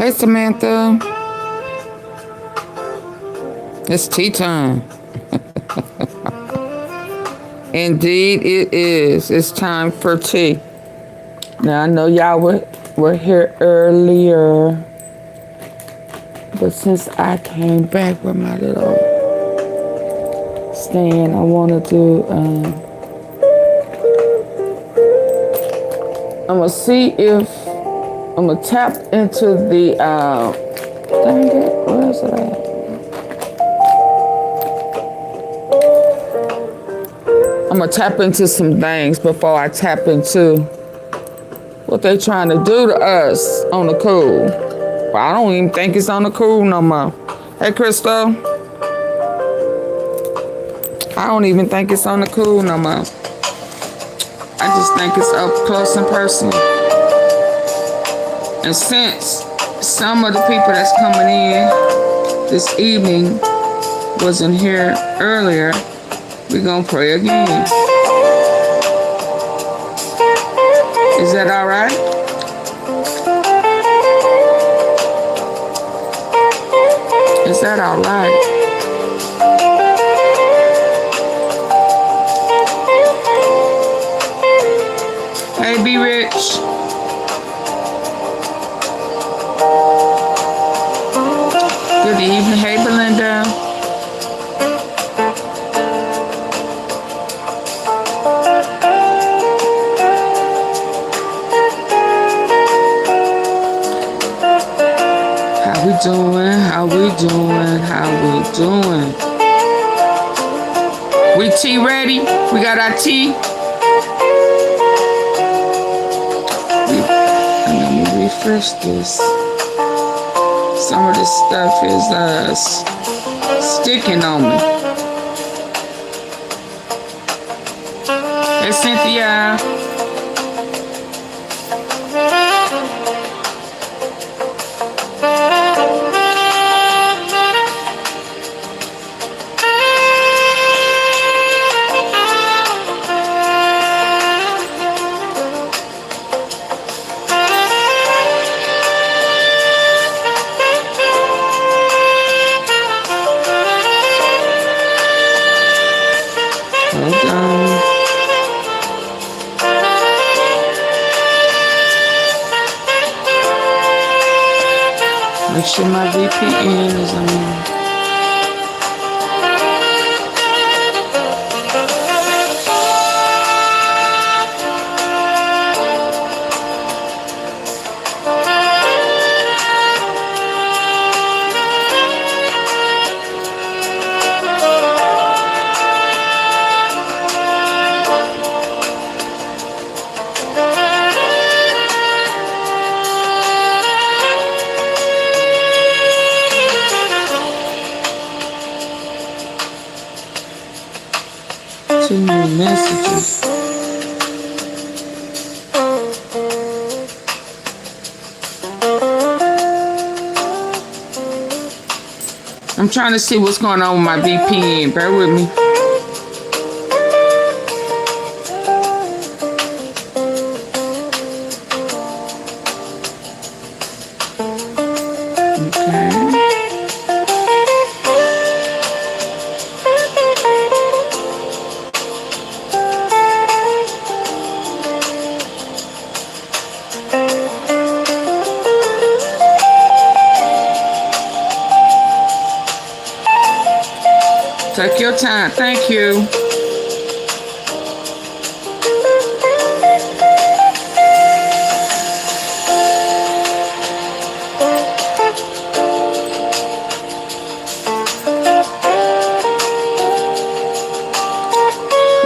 Hey, Samantha. It's tea time. Indeed, it is. It's time for tea. Now, I know y'all were here earlier, but since I came back with my little stand, I wanted to, I'm going to see if, I'm going to tap into the, dang it, where is it at? I'm going to tap into some things before I tap into what they trying to do to us on the cool. But I don't even think it's on the cool no more. Hey, Crystal. I don't even think it's on the cool no more. I just think it's up close and personal. And since some of the people that's coming in this evening wasn't here earlier, we're going to pray again. Is that all right? Is that all right? Hey, Be Rich. Good evening. Hey, Belinda. How we doing? How we doing? How we doing? We tea ready? We got our tea? Let me refresh this. Some of this stuff is sticking on me. Hey, Cynthia. Make sure my VPN is on. Too many messages. I'm trying to see what's going on with my VPN. Bear with me. Take your time. Thank you.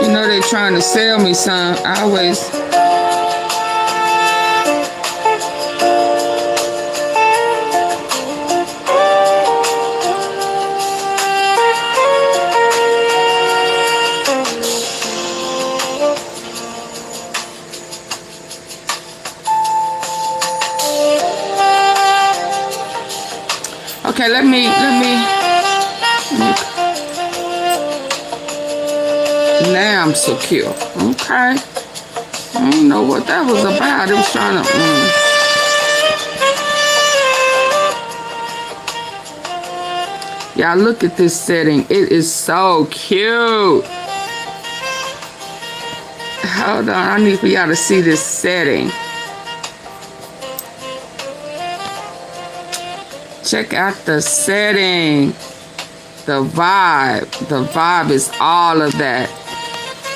You know they trying to sell me some. I always... Okay, let me. Now I'm secure. Okay. I don't know what that was about. It was trying to. Y'all look at this setting. It is so cute. Hold on, I need for y'all to see this setting. Check out the setting. The vibe. The vibe is all of that.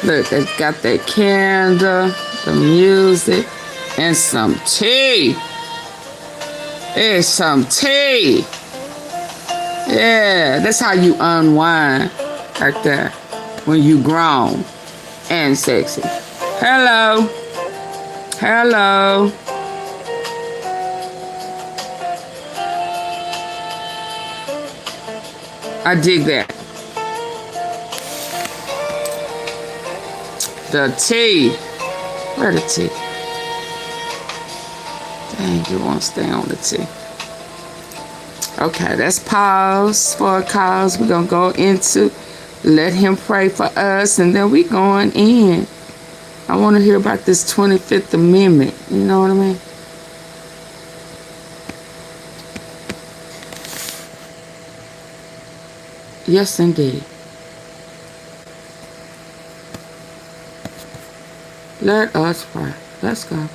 Look, they've got that candle, the music, and some tea. There's some tea. Yeah, that's how you unwind right there when you grown and sexy. Hello. Hello. I dig that. The tea. Where the tea? Dang, you won't stay on the tea. Okay, let's pause for a cause. We're going to go into let him pray for us, and then we going in. I want to hear about this 25th Amendment. You know what I mean? Yes, indeed. Let us pray. Let's go.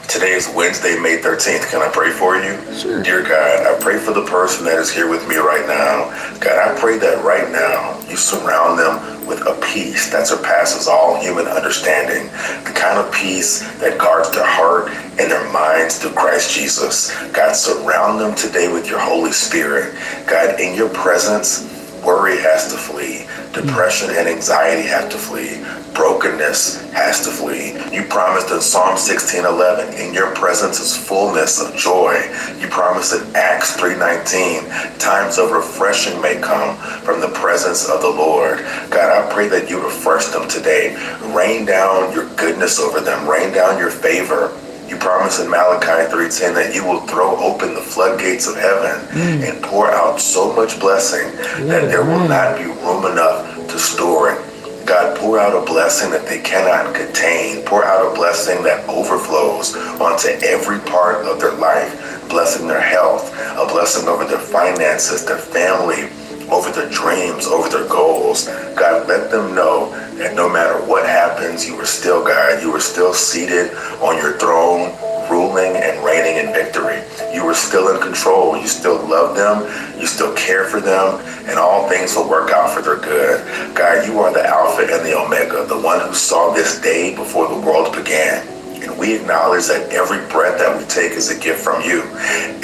Today is Wednesday, May 13th. Can I pray for you? Sure. Dear God, I pray for the person that is here with me right now. God, I pray that right now you surround them with a peace that surpasses all human understanding. The kind of peace that guards their heart and their minds through Christ Jesus. God, surround them today with your Holy Spirit. God, in your presence, worry has to flee. Depression and anxiety have to flee. Brokenness has to flee. You promised in Psalm 16:11, in your presence is fullness of joy. You promised in Acts 3:19, times of refreshing may come from the presence of the Lord. God, I pray that you refresh them today. Rain down your goodness over them. Rain down your favor. You promise in Malachi 3:10 that you will throw open the floodgates of heaven and pour out so much blessing that there will not be room enough to store it. God, pour out a blessing that they cannot contain. Pour out a blessing that overflows onto every part of their life, blessing their health, a blessing over their finances, their family, over their dreams, over their goals. God, let them know that no matter what happens, you are still God. You are still seated on your throne, ruling and reigning in victory. You are still in control. You still love them. You still care for them, and all things will work out for their good. God, you are the Alpha and the Omega, the one who saw this day before the world began. And we acknowledge that every breath that we take is a gift from you.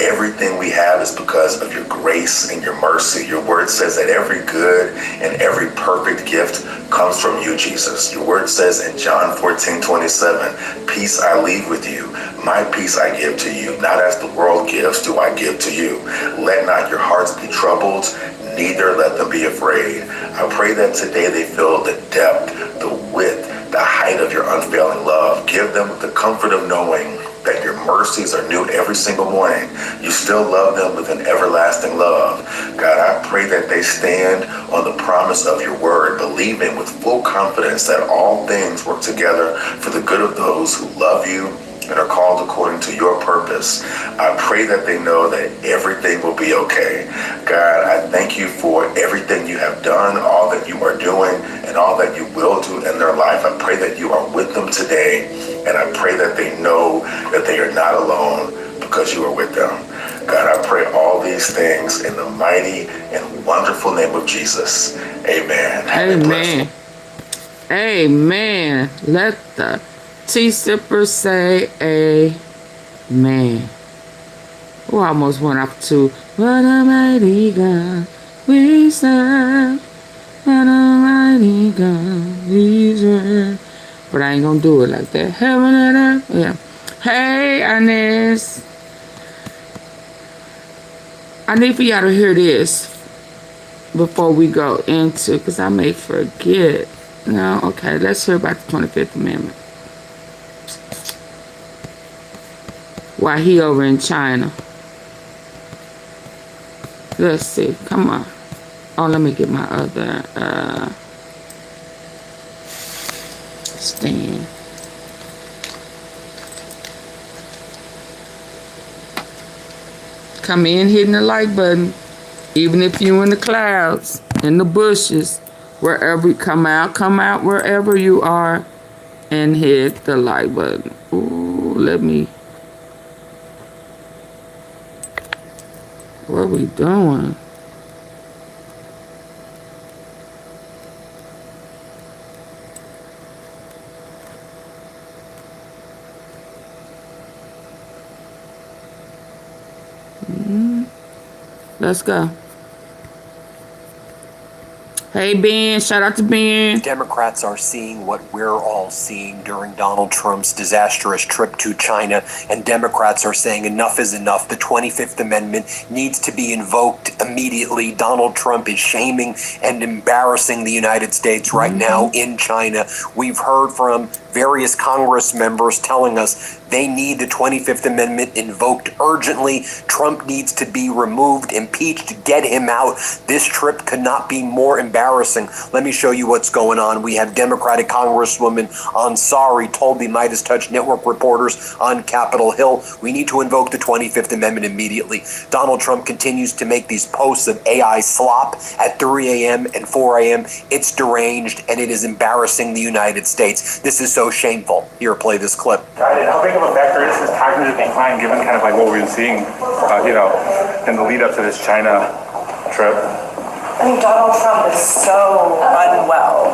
Everything we have is because of your grace and your mercy. Your word says that every good and every perfect gift comes from you, Jesus. Your word says in John 14:27, peace I leave with you. My peace I give to you. Not as the world gives do I give to you. Let not your hearts be troubled, neither let them be afraid. I pray that today they feel the depth, the width, the height of your unfailing love. Give them the comfort of knowing that your mercies are new every single morning. You still love them with an everlasting love. God, I pray that they stand on the promise of your word, believing with full confidence that all things work together for the good of those who love you and are called according to your purpose. I pray that they know that everything will be okay. God, I thank you for everything you have done, all that you are doing, and all that you will do in their life. I pray that you are with them today, and I pray that they know that they are not alone because you are with them. God, I pray all these things in the mighty and wonderful name of Jesus. Amen. Amen. Amen. Let the tea sippers say amen. Oh, I almost went up to what a mighty God we serve. What a mighty God we serve. But I ain't gonna do it like that. Heaven and earth. Yeah. Hey, Ines. I need for y'all to hear this before we go into, because I may forget. No, okay, let's hear about the 25th Amendment. While he over in China. Let's see. Come on. Oh, let me get my other stand. Come in, hitting the like button. Even if you in the clouds, in the bushes, wherever you come out wherever you are and hit the like button. Ooh, what are we doing? Let's go. Hey, Ben. Shout out to Ben. Democrats are seeing what we're all seeing during Donald Trump's disastrous trip to China, and Democrats are saying enough is enough. The 25th Amendment needs to be invoked immediately. Donald Trump is shaming and embarrassing the United States right now in China. We've heard from various Congress members telling us they need the 25th Amendment invoked urgently. Trump needs to be removed, impeached, get him out. This trip could not be more embarrassing. Let me show you what's going on. We have Democratic Congresswoman Ansari told the Midas Touch Network reporters on Capitol Hill, we need to invoke the 25th Amendment immediately. Donald Trump continues to make these posts of AI slop at 3 a.m. and 4 a.m. It's deranged and it is embarrassing the United States. This is so shameful. Here, play this clip. How big of a factor is this cognitive decline given kind of like what we've been seeing, in the lead up to this China trip? I think Donald Trump is so unwell.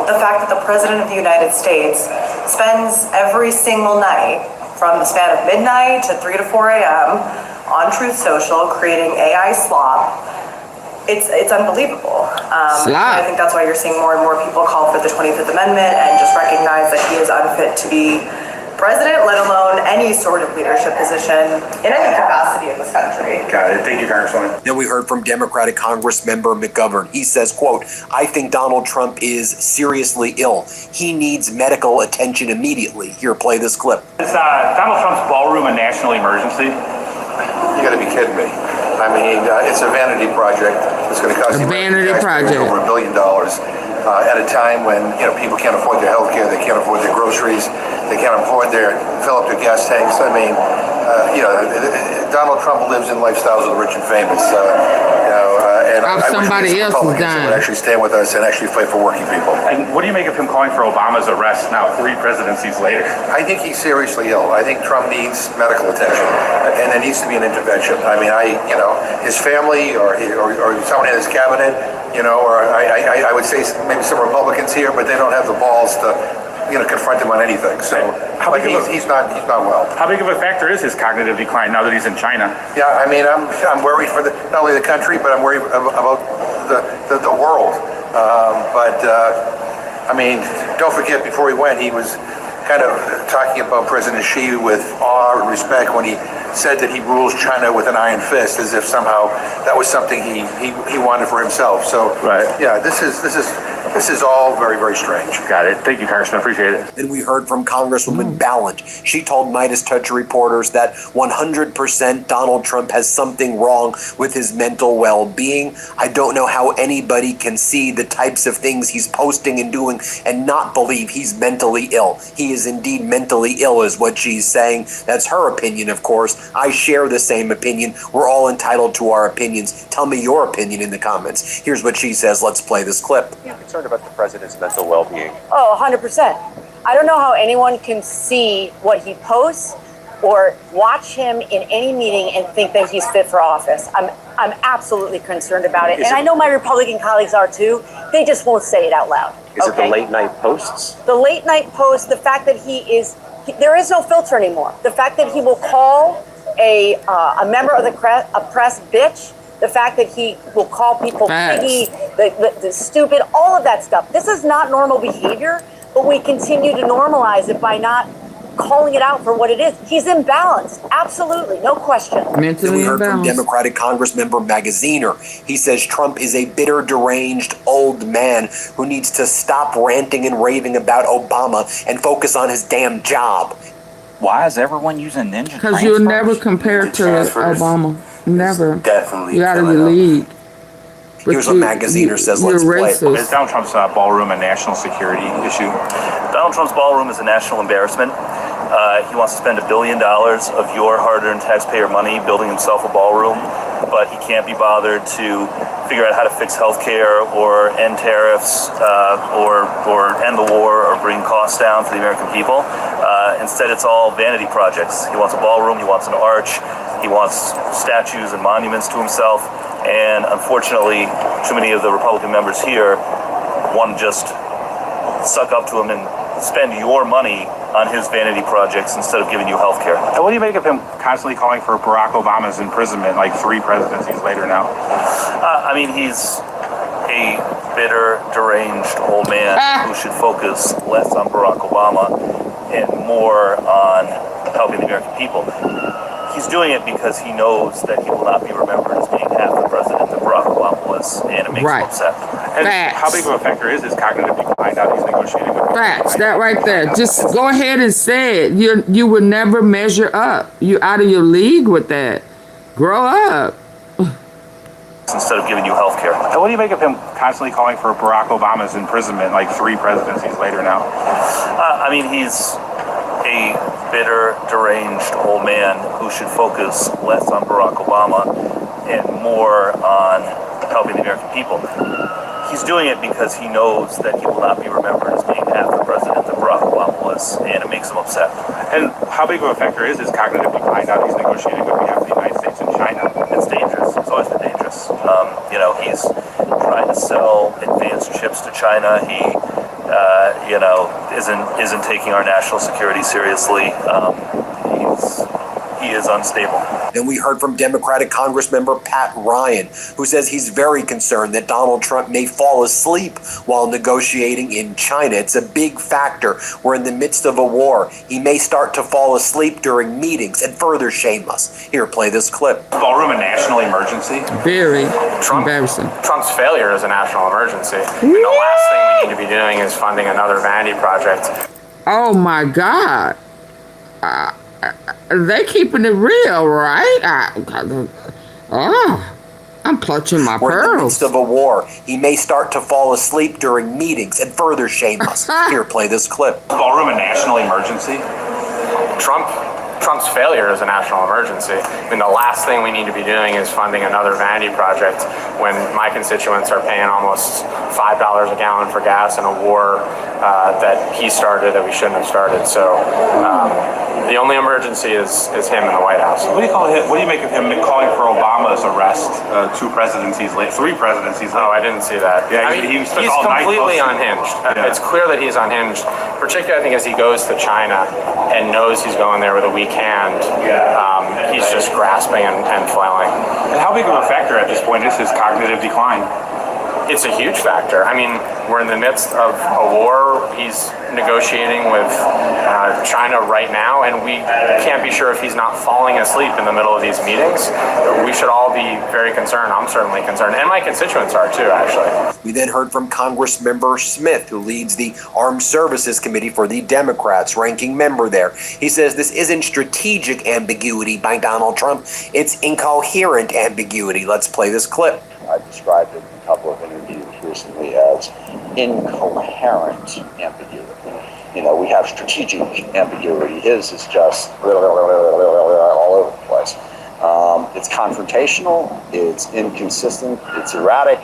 The fact that the President of the United States spends every single night from the span of midnight to 3 to 4 a.m. on Truth Social creating AI slop, it's unbelievable. I think that's why you're seeing more and more people call for the 25th Amendment and just recognize that he is unfit to be president, let alone any sort of leadership position in any capacity in this country. Got it. Thank you, Congresswoman. Then we heard from Democratic Congress member McGovern. He says, quote, I think Donald Trump is seriously ill. He needs medical attention immediately. Here, play this clip. Is Donald Trump's ballroom a national emergency? You got to be kidding me. I mean, it's a vanity project. It's going to cost A vanity project. over $1 billion at a time when people can't afford their health care, they can't afford their groceries, they can't afford fill up their gas tanks. I mean, Donald Trump lives in lifestyles of the rich and famous. And somebody else is dying. Would actually stand with us and actually fight for working people. And what do you make of him calling for Obama's arrest now, 3 presidencies later? I think he's seriously ill. I think Trump needs medical attention, and there needs to be an intervention. I mean, his family or someone in his cabinet, or I would say maybe some Republicans here, but they don't have the balls to, confront him on anything. So, he's not well. How big of a factor is his cognitive decline now that he's in China? Yeah, I mean, I'm worried for not only the country, but I'm worried about the world. I mean, don't forget, before he went, he was kind of talking about President Xi with awe and respect when he said that he rules China with an iron fist, as if somehow that was something he wanted for himself. So, right. Yeah, this is all very, very strange. Got it. Thank you, Congressman. Appreciate it. Then we heard from Congresswoman Ballant. She told Midas Touch reporters that 100% Donald Trump has something wrong with his mental well-being. I don't know how anybody can see the types of things he's posting and doing and not believe he's mentally ill. He is indeed mentally ill, is what she's saying. That's her opinion, of course. I share the same opinion. We're all entitled to our opinions. Tell me your opinion in the comments. Here's what she says. Let's play this clip. You're concerned about the president's mental well-being? Oh, 100%. I don't know how anyone can see what he posts or watch him in any meeting and think that he's fit for office. I'm absolutely concerned about it. And I know my Republican colleagues are too. They just won't say it out loud. Is it the late night posts? The late night posts, the fact that there is no filter anymore. The fact that he will call a member of the press bitch, the fact that he will call people piggy, the stupid, all of that stuff. This is not normal behavior, but we continue to normalize it by not calling it out for what it is. He's imbalanced. Absolutely. No question. We heard from Democratic Congressmember Magaziner. He says Trump is a bitter, deranged old man who needs to stop ranting and raving about Obama and focus on his damn job. Why is everyone using ninja transfers? Because you'll never compare to Obama. Never. Definitely. You out of your league. Here's what Magaziner says. Let's play it. Is Donald Trump's ballroom a national security issue? Donald Trump's ballroom is a national embarrassment. He wants to spend $1 billion of your hard-earned taxpayer money building himself a ballroom, but he can't be bothered to figure out how to fix healthcare or end tariffs or end the war or bring costs down for the American people. Instead, it's all vanity projects. He wants a ballroom, he wants an arch, he wants statues and monuments to himself, and unfortunately, too many of the Republican members here want to just suck up to him and spend your money on his vanity projects instead of giving you health care. And what do you make of him constantly calling for Barack Obama's imprisonment, like 3 presidencies later now? I mean, he's a bitter, deranged old man who should focus less on Barack Obama and more on helping the American people. He's doing it because he knows that he will not be remembered as being half the president that Barack Obama was, and it makes him upset. And how big of a factor is his cognitive decline now that he's negotiating with Facts, that right there. Just go ahead and say it. You will never measure up. You're out of your league with that. Grow up. Instead of giving you health care. And what do you make of him constantly calling for Barack Obama's imprisonment, like 3 presidencies later now? I mean, he's a bitter, deranged old man who should focus less on Barack Obama and more on helping the American people. He's doing it because he knows that he will not be remembered as being half the president that Barack Obama was, and it makes him upset. And how big of a factor is his cognitive decline now that he's negotiating with behalf of the United States and China? It's dangerous. It's always been dangerous. He's trying to sell advanced chips to China. He, isn't taking our national security seriously. He is unstable. Then we heard from Democratic Congressmember Pat Ryan, who says he's very concerned that Donald Trump may fall asleep while negotiating in China. It's a big factor. We're in the midst of a war. He may start to fall asleep during meetings and further shame us. Here, play this clip. Ballroom a national emergency? Very embarrassing. Trump's failure is a national emergency. I mean, the last thing we need to be doing is funding another vanity project. Oh my God. They keeping it real, right? I'm clutching my We're in the pearls. midst of a war. He may start to fall asleep during meetings and further shame us. Here, play this clip. Ballroom a national emergency? Trump's failure is a national emergency. I mean, the last thing we need to be doing is funding another vanity project when my constituents are paying almost $5 a gallon for gas in a war that he started that we shouldn't have started. So the only emergency is him in the White House. What do you make of him calling for Obama's arrest 3 presidencies later? Oh, I didn't see that. Yeah, I mean, he's completely unhinged. Yeah. It's clear that he's unhinged, particularly I think as he goes to China and knows he's going there with a weak hand. He's just grasping and flailing. And how big of a factor at this point is his cognitive decline? It's a huge factor. I mean, we're in the midst of a war. He's negotiating with China right now, and we can't be sure if he's not falling asleep in the middle of these meetings. We should all be very concerned. I'm certainly concerned, and my constituents are too, actually. We then heard from Congressmember Smith, who leads the Armed Services Committee for the Democrats, ranking member there. He says this isn't strategic ambiguity by Donald Trump. It's incoherent ambiguity. Let's play this clip. I described it in a couple of interviews recently as incoherent ambiguity. We have strategic ambiguity. His is just all over the place. It's confrontational, it's inconsistent, it's erratic,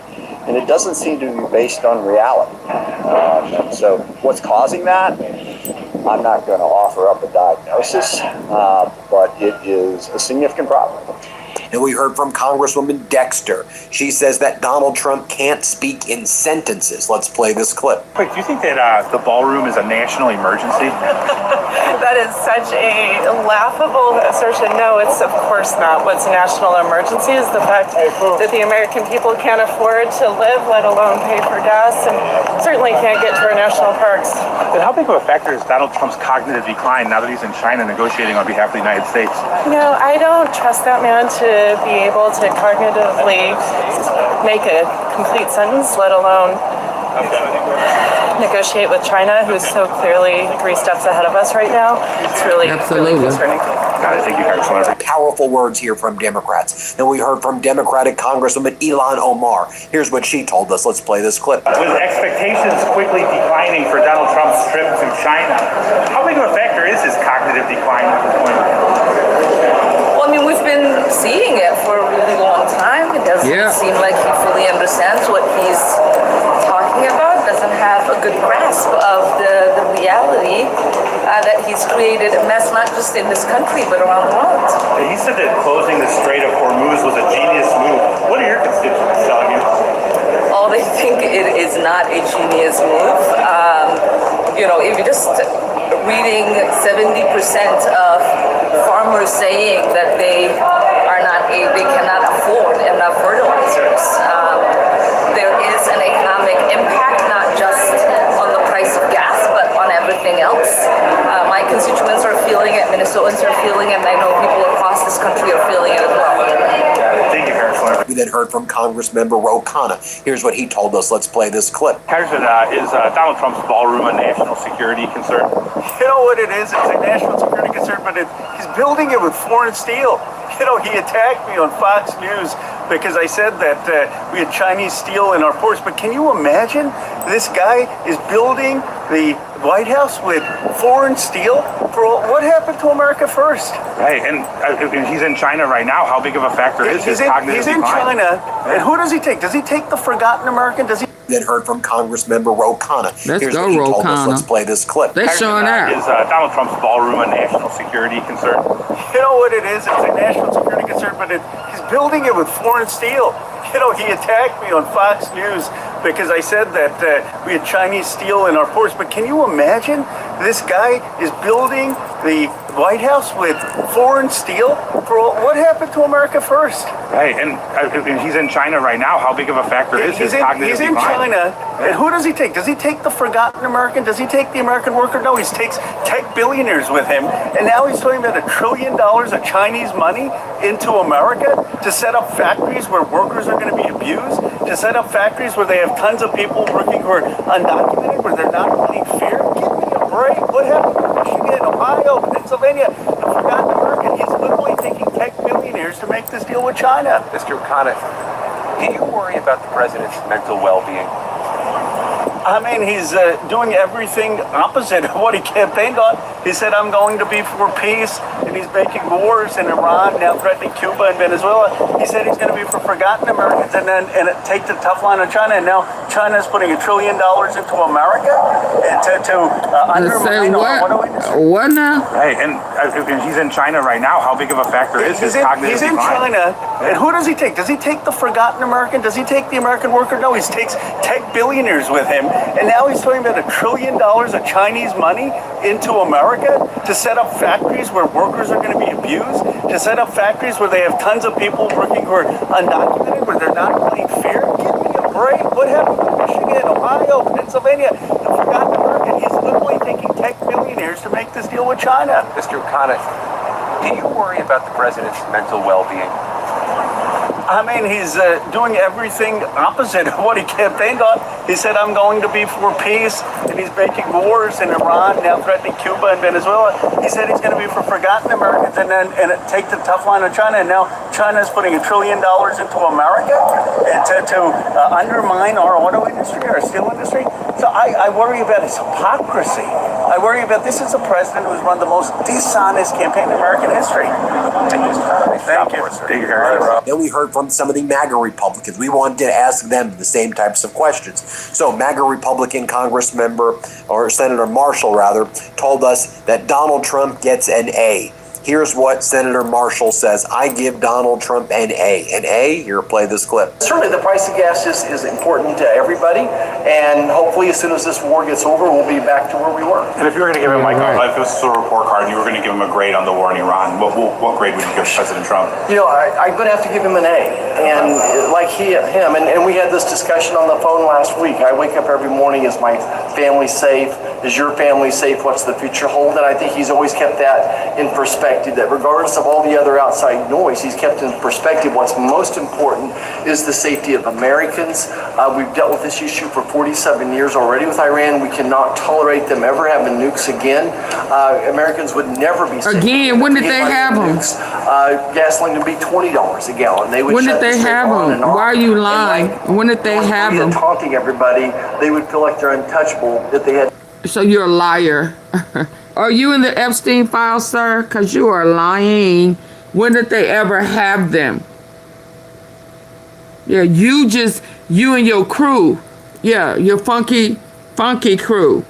and it doesn't seem to be based on reality. And so what's causing that? I'm not going to offer up a diagnosis, but it is a significant problem. And we heard from Congresswoman Dexter. She says that Donald Trump can't speak in sentences. Let's play this clip. Wait, do you think that the ballroom is a national emergency? That is such a laughable assertion. No, it's of course not. What's a national emergency is the fact that the American people can't afford to live, let alone pay for gas, and certainly can't get to our national parks. But how big of a factor is Donald Trump's cognitive decline now that he's in China negotiating on behalf of the United States? I don't trust that man to be able to cognitively make a complete sentence, let alone negotiate with China, who's so clearly 3 steps ahead of us right now. It's really, really concerning. Got it. Thank you, Congressman. Powerful words here from Democrats. Then we heard from Democratic Congresswoman Ilhan Omar. Here's what she told us. Let's play this clip. With expectations quickly declining for Donald Trump's trip to China, how big of a factor is his cognitive decline at this point? Well, I mean, we've been seeing it for a really long time. It doesn't seem like he fully understands what he's talking about, doesn't have a good grasp of the reality that he's created a mess, not just in this country, but around the world. He said that closing the Strait of Hormuz was a genius move. What are your constituents telling you? Oh, they think it is not a genius move. You know, if you're just reading 70% of farmers saying that they cannot afford enough fertilizers. There is an economic impact, not just on the price of gas, but on everything else. My constituents are feeling it, Minnesotans are feeling it, and I know people across this country are feeling it as well. Thank you, Congressman. We then heard from Congressmember Ro Khanna. Here's what he told us. Let's play this clip. Congressman, is Donald Trump's ballroom a national security concern? You know what it is? It's a national security concern, but he's building it with foreign steel. You know, he attacked me on Fox News because I said that we had Chinese steel in our ports. But can you imagine this guy is building the White House with foreign steel? What happened to America first? Right, and he's in China right now. How big of a factor is his cognitive decline? He's in China, and who does he take? Does he take the forgotten American? Does he? Then heard from Congressmember Ro Khanna. Let's go, Ro Khanna. Let's play this clip. They're showing out. Is Donald Trump's ballroom a national security concern? You know what it is? It's a national security concern, but he's building it with foreign steel. You know, he attacked me on Fox News because I said that we had Chinese steel in our ports. But can you imagine this guy is building the White House with foreign steel? What happened to America first? Right, and he's in China right now. How big of a factor is his cognitive decline? He's in China, and who does he take? Does he take the forgotten American? Does he take the American worker? No, he takes tech billionaires with him, and now he's talking about $1 trillion of Chinese money into America to set up factories where workers are going to be abused, to set up factories where they have tons of people working who are undocumented, where they're not running fair. Give me a break. What happened to Michigan, Ohio, Pennsylvania? The forgotten American. He's literally taking tech billionaires to make this deal with China. Mr. Khanna, do you worry about the president's mental well-being? I mean, he's doing everything opposite of what he campaigned on. He said, I'm going to be for peace, and he's making wars in Iran, now threatening Cuba and Venezuela. He said he's going to be for forgotten Americans and take the tough line on China. And now China's putting $1 trillion into America to undermine our auto industry. What now? Right, and he's in China right now. How big of a factor is his cognitive decline? He's in China, and who does he take? Does he take the forgotten American? Does he take the American worker? No, he takes tech billionaires with him. And now he's talking about $1 trillion of Chinese money into America to set up factories where workers are going to be abused, to set up factories where they have tons of people working who are undocumented, where they're not playing fair. Give me a break. What happened to Michigan, Ohio, Pennsylvania? The forgotten American. He's literally taking tech billionaires to make this deal with China. Mr. Khanna, do you worry about the president's mental well-being? I mean, he's doing everything opposite of what he campaigned on. He said, I'm going to be for peace, and he's making wars in Iran, now threatening Cuba and Venezuela. He said he's going to be for forgotten Americans and take the tough line on China. And now China's putting $1 trillion into America to undermine our auto industry, our steel industry. So I worry about his hypocrisy. I worry about this is a president who's run the most dishonest campaign in American history. Thank you. Then we heard from some of the MAGA Republicans. We wanted to ask them the same types of questions. So MAGA Republican Senator Marshall told us that Donald Trump gets an A. Here's what Senator Marshall says. I give Donald Trump an A. An A? Here, play this clip. Certainly the price of gas is important to everybody, and hopefully as soon as this war gets over, we'll be back to where we were. And if you were going to give him, if this was a report card and you were going to give him a grade on the war in Iran, what grade would you give President Trump? You know, I'm going to have to give him an A. And like him, and we had this discussion on the phone last week. I wake up every morning, is my family safe? Is your family safe? What's the future hold? And I think he's always kept that in perspective, that regardless of all the other outside noise, he's kept in perspective what's most important is the safety of Americans. We've dealt with this issue for 47 years already with Iran. We cannot tolerate them ever having nukes again. Americans would never be safe. Again, when did they have them? Gasoline would be $20 a gallon. They would when shut did they the have on them? and off. Why are you lying? When did they have them? Taunting everybody, they would feel like they're untouchable if they had. So you're a liar. Are you in the Epstein file, sir? Because you are lying. When did they ever have them? Yeah, you and your crew. Yeah, your funky crew.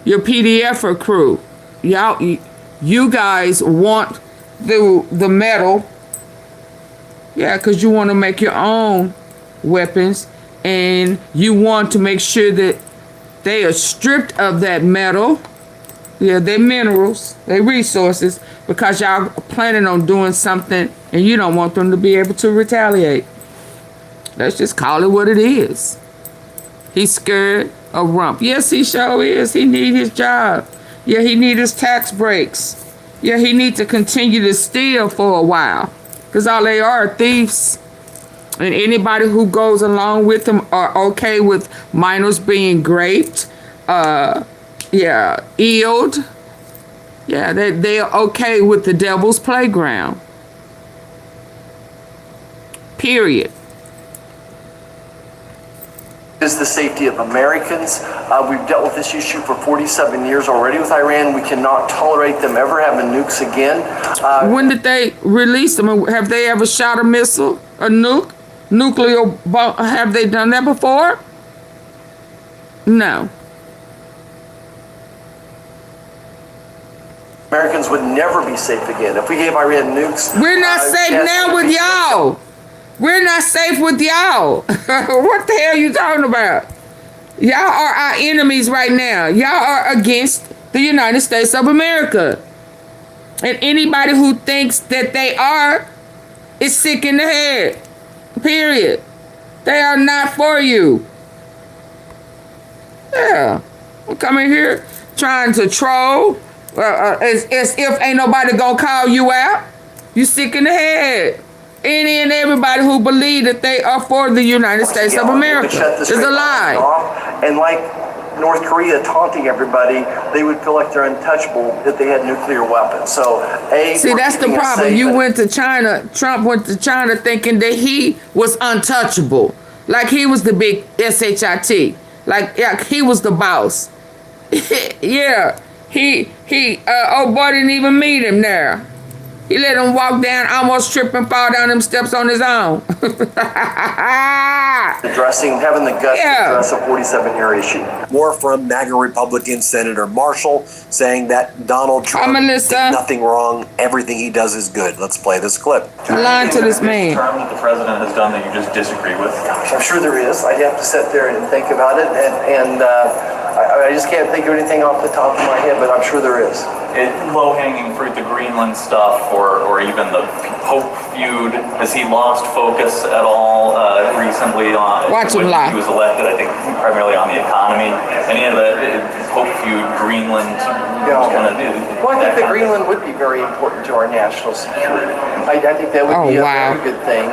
Your PDFer crew. Y'all, you guys want the metal. Yeah, because you want to make your own weapons. And you want to make sure that they are stripped of that metal. Yeah, their minerals, their resources, because y'all are planning on doing something and you don't want them to be able to retaliate. Let's just call it what it is. He's scared of Rump. Yes, he sure is. He need his job. Yeah, he need his tax breaks. Yeah, he need to continue to steal for a while. Because all they are thieves. And anybody who goes along with them are okay with minors being raped, eeled. Yeah, they are okay with the devil's playground. Period. Is the safety of Americans. We've dealt with this issue for 47 years already with Iran. We cannot tolerate them ever having nukes again. When did they release them? Have they ever shot a missile, a nuclear bomb? Have they done that before? No. Americans would never be safe again. If we gave Iran nukes... We're not safe now with y'all. We're not safe with y'all. What the hell are you talking about? Y'all are our enemies right now. Y'all are against the United States of America. And anybody who thinks that they are is sick in the head. Period. They are not for you. Yeah. I'm coming here trying to troll as if ain't nobody gonna call you out. You sick in the head. Any and everybody who believe that they are for the United States of America is a lie. And like North Korea taunting everybody, they would feel like they're untouchable if they had nuclear weapons. So, see, that's the problem. You went to China. Trump went to China thinking that he was untouchable, like he was the big shit, like he was the boss. Yeah, old boy didn't even meet him there. He let him walk down, almost trip and fall down them steps on his own. Having the guts to address a 47-year issue. More from MAGA Republican Senator Marshall saying that Donald Trump did nothing wrong. Everything he does is good. Let's play this clip. Lying to this man. Term that the president has done that you just disagree with? Gosh, I'm sure there is. I'd have to sit there and think about it, and I just can't think of anything off the top of my head, but I'm sure there is. Low-hanging fruit, the Greenland stuff, or even the Pope feud. Has he lost focus at all recently on Watch him lie. He was elected, I think, primarily on the economy. Any of the Pope feud, Greenland, kind of. Well, I think the Greenland would be very important to our national security. I think that would be a very good thing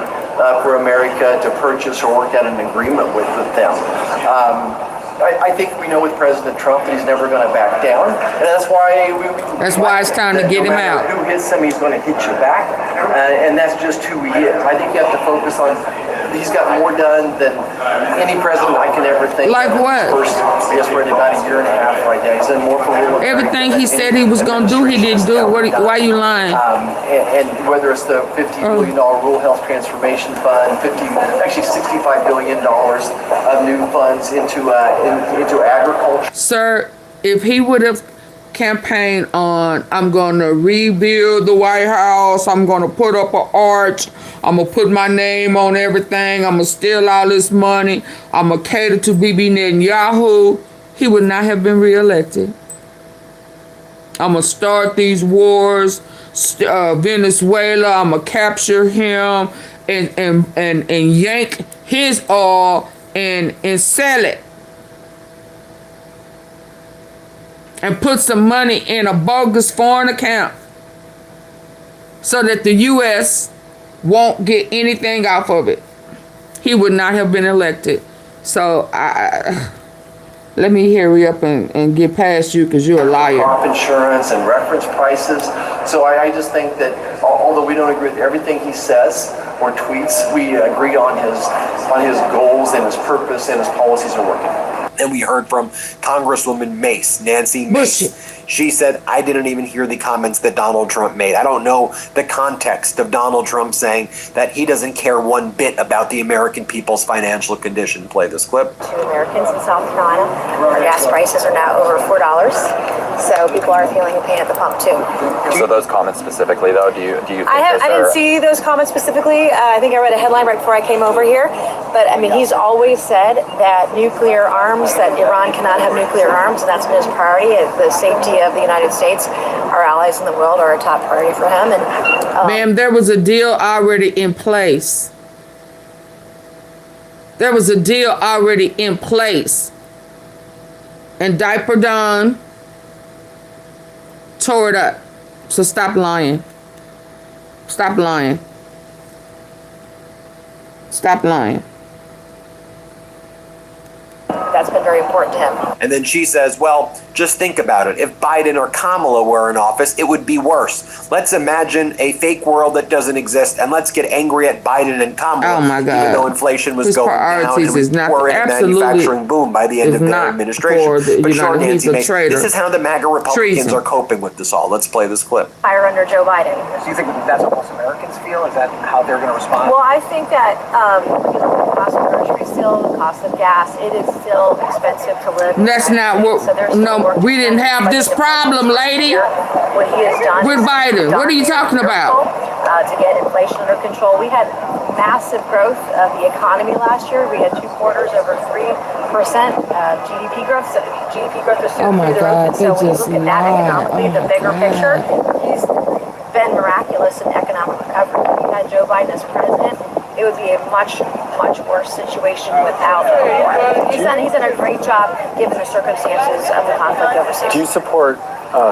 for America to purchase or work out an agreement with them. I think we know with President Trump that he's never going to back down, and that's why it's time to get him out. Who hits him, he's going to hit you back, and that's just who he is. I think you have to focus on. He's got more done than any president I can ever think. Like what? First, I guess we're at about a year and a half right now. He's done more for real. Everything he said he was going to do, he didn't do. Why are you lying? And whether it's the $50 billion Rural Health Transformation Fund, $65 billion of new funds into agriculture. Sir, if he would have campaigned on, I'm going to rebuild the White House, I'm going to put up an arch, I'm going to put my name on everything, I'm going to steal all this money, I'm going to cater to Bibi Netanyahu, he would not have been reelected. I'm going to start these wars, Venezuela, I'm going to capture him and yank his oil and sell it. and put some money in a bogus foreign account so that the U.S. won't get anything off of it, he would not have been elected. So let me hurry up and get past you because you're a liar. Crop insurance and reference prices. So I just think that although we don't agree with everything he says or tweets, we agree on his goals and his purpose and his policies are working. And we heard from Congresswoman Nancy Mace. She said, I didn't even hear the comments that Donald Trump made. I don't know the context of Donald Trump saying that he doesn't care one bit about the American people's financial condition. Play this clip. To Americans in South Carolina, our gas prices are now over $4. So people are feeling the pain at the pump too. So those comments specifically, though, do you think I didn't see those comments specifically. I think I read a headline right before I came over here. But I mean, he's always said that nuclear arms, that Iran cannot have nuclear arms, and that's been his priority. The safety of the United States, our allies in the world, are a top priority for him. And ma'am, there was a deal already in place. There was a deal already in place. And Diaper Don tore it up. So stop lying. Stop lying. Stop lying. that's been very important to him. And then she says, well, just think about it. If Biden or Kamala were in office, it would be worse. Let's imagine a fake world that doesn't exist, and let's get angry at Biden and Kamala. Oh my God. Even though inflation was His going down and we were in a manufacturing boom by the end of their administration. But sure, Nancy Mace, this is how the MAGA Republicans are coping with this all. Let's play this clip. Higher under Joe Biden. Do you think that's what most Americans feel? Is that how they're going to respond? Well, I think that the cost of groceries still, the cost of gas, it is still expensive to live. That's not what, no, we didn't have this problem, lady. What he has done with Biden. What are you talking about? To get inflation under control. We had massive growth of the economy last year. We had 2 quarters over 3% GDP growth. So GDP growth was oh my God, so when you look at that economically, the bigger picture, he's been miraculous in economic recovery. If you had Joe Biden as president, it would be a much, much worse situation without him. He's done a great job given the circumstances of the conflict overseas. Do you support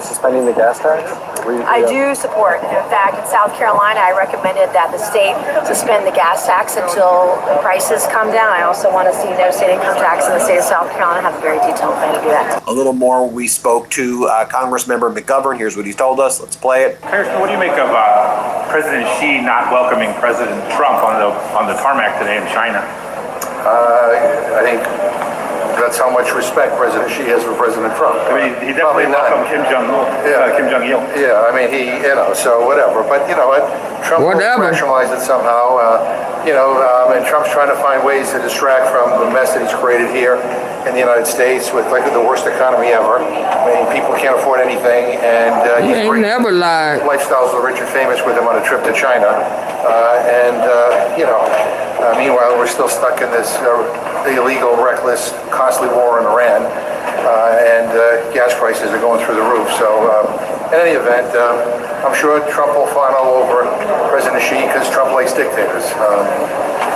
suspending the gas tax? I do support. In fact, in South Carolina, I recommended that the state suspend the gas tax until the prices come down. I also want to see no state income tax in the state of South Carolina. I have a very detailed plan to do that. A little more, we spoke to Congressmember McGovern. Here's what he told us. Let's play it. Congressman, what do you make of President Xi not welcoming President Trump on the tarmac today in China? I think that's how much respect President Xi has for President Trump. I mean, he definitely welcomed Kim Jong-il. Yeah, I mean, so whatever. But you know what? Trump will rationalize it somehow. And Trump's trying to find ways to distract from the mess that he's created here in the United States with like the worst economy ever. I mean, people can't afford anything, and he ain't never lied. Lifestyles of the rich and famous with him on a trip to China, meanwhile, we're still stuck in this illegal, reckless, costly war in Iran, and gas prices are going through the roof. So, in any event, I'm sure Trump will fawn all over President Xi because Trump likes dictators.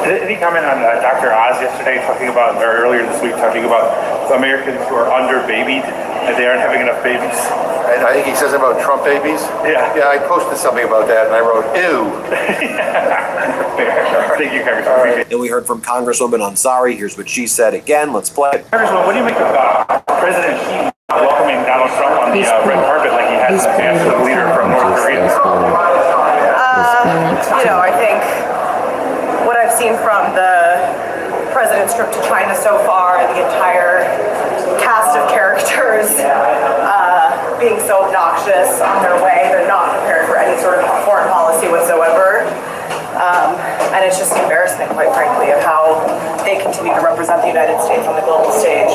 Any comment on Dr. Oz yesterday earlier this week, talking about Americans who are under-babied and they aren't having enough babies? And I think he says about Trump babies. Yeah. Yeah, I posted something about that and I wrote, ew. Thank you, Congressman. Then we heard from Congresswoman Ansari. Here's what she said again. Let's play it. Congressman, what do you make of President Xi welcoming Donald Trump on the red carpet like he has in the past, the leader from North Korea? I think what I've seen from the president's trip to China so far, the entire cast of characters being so obnoxious on their way, they're not prepared for any sort of foreign policy whatsoever. And it's just embarrassing, quite frankly, of how they continue to represent the United States on the global stage.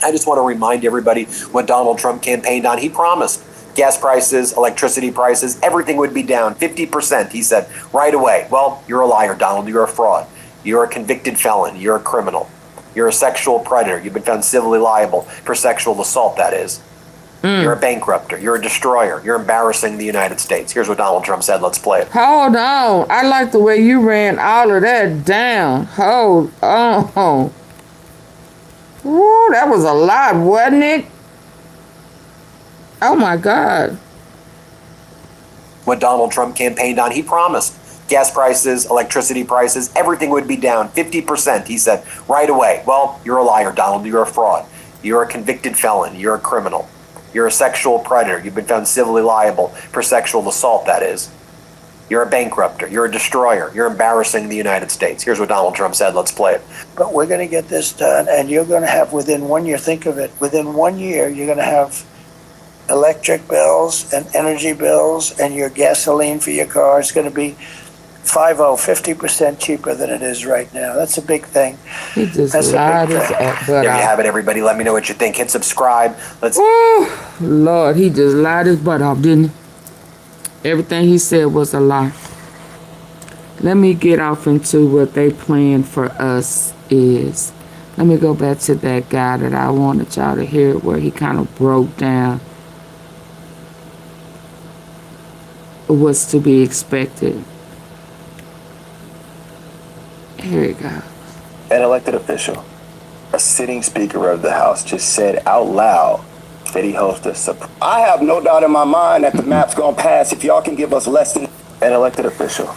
I just want to remind everybody what Donald Trump campaigned on. He promised gas prices, electricity prices, everything would be down 50%, he said, right away. Well, you're a liar, Donald. You're a fraud. You're a convicted felon. You're a criminal. You're a sexual predator. You've been found civilly liable for sexual assault, that is. You're a bankrupter. You're a destroyer. You're embarrassing the United States. Here's what Donald Trump said. Let's play it. Hold on. I like the way you ran all of that down. Hold on. Ooh, that was a lot, wasn't it? Oh my God. What Donald Trump campaigned on, he promised gas prices, electricity prices, everything would be down 50%, he said, right away. Well, you're a liar, Donald. You're a fraud. You're a convicted felon. You're a criminal. You're a sexual predator. You've been found civilly liable for sexual assault, that is. You're a bankrupter. You're a destroyer. You're embarrassing the United States. Here's what Donald Trump said. Let's play it. But we're going to get this done, and you're going to have, within 1 year, think of it, within 1 year, you're going to have electric bills and energy bills, and your gasoline for your car is going to be 50% cheaper than it is right now. That's a big thing. He just That's lied a big his thing. ass There butt you off. have it, everybody. Let me know what you think. Hit subscribe. Let's. Woo, Lord, he just lied his butt off, didn't he? Everything he said was a lie. Let me get off into what they plan for us is. Let me go back to that guy that I wanted y'all to hear, where he kind of broke down what's to be expected. Here we go. An elected official, a sitting Speaker of the House, just said out loud that he hosts a surprise. I have no doubt in my mind that the map's gonna pass if y'all can give us less than. An elected official,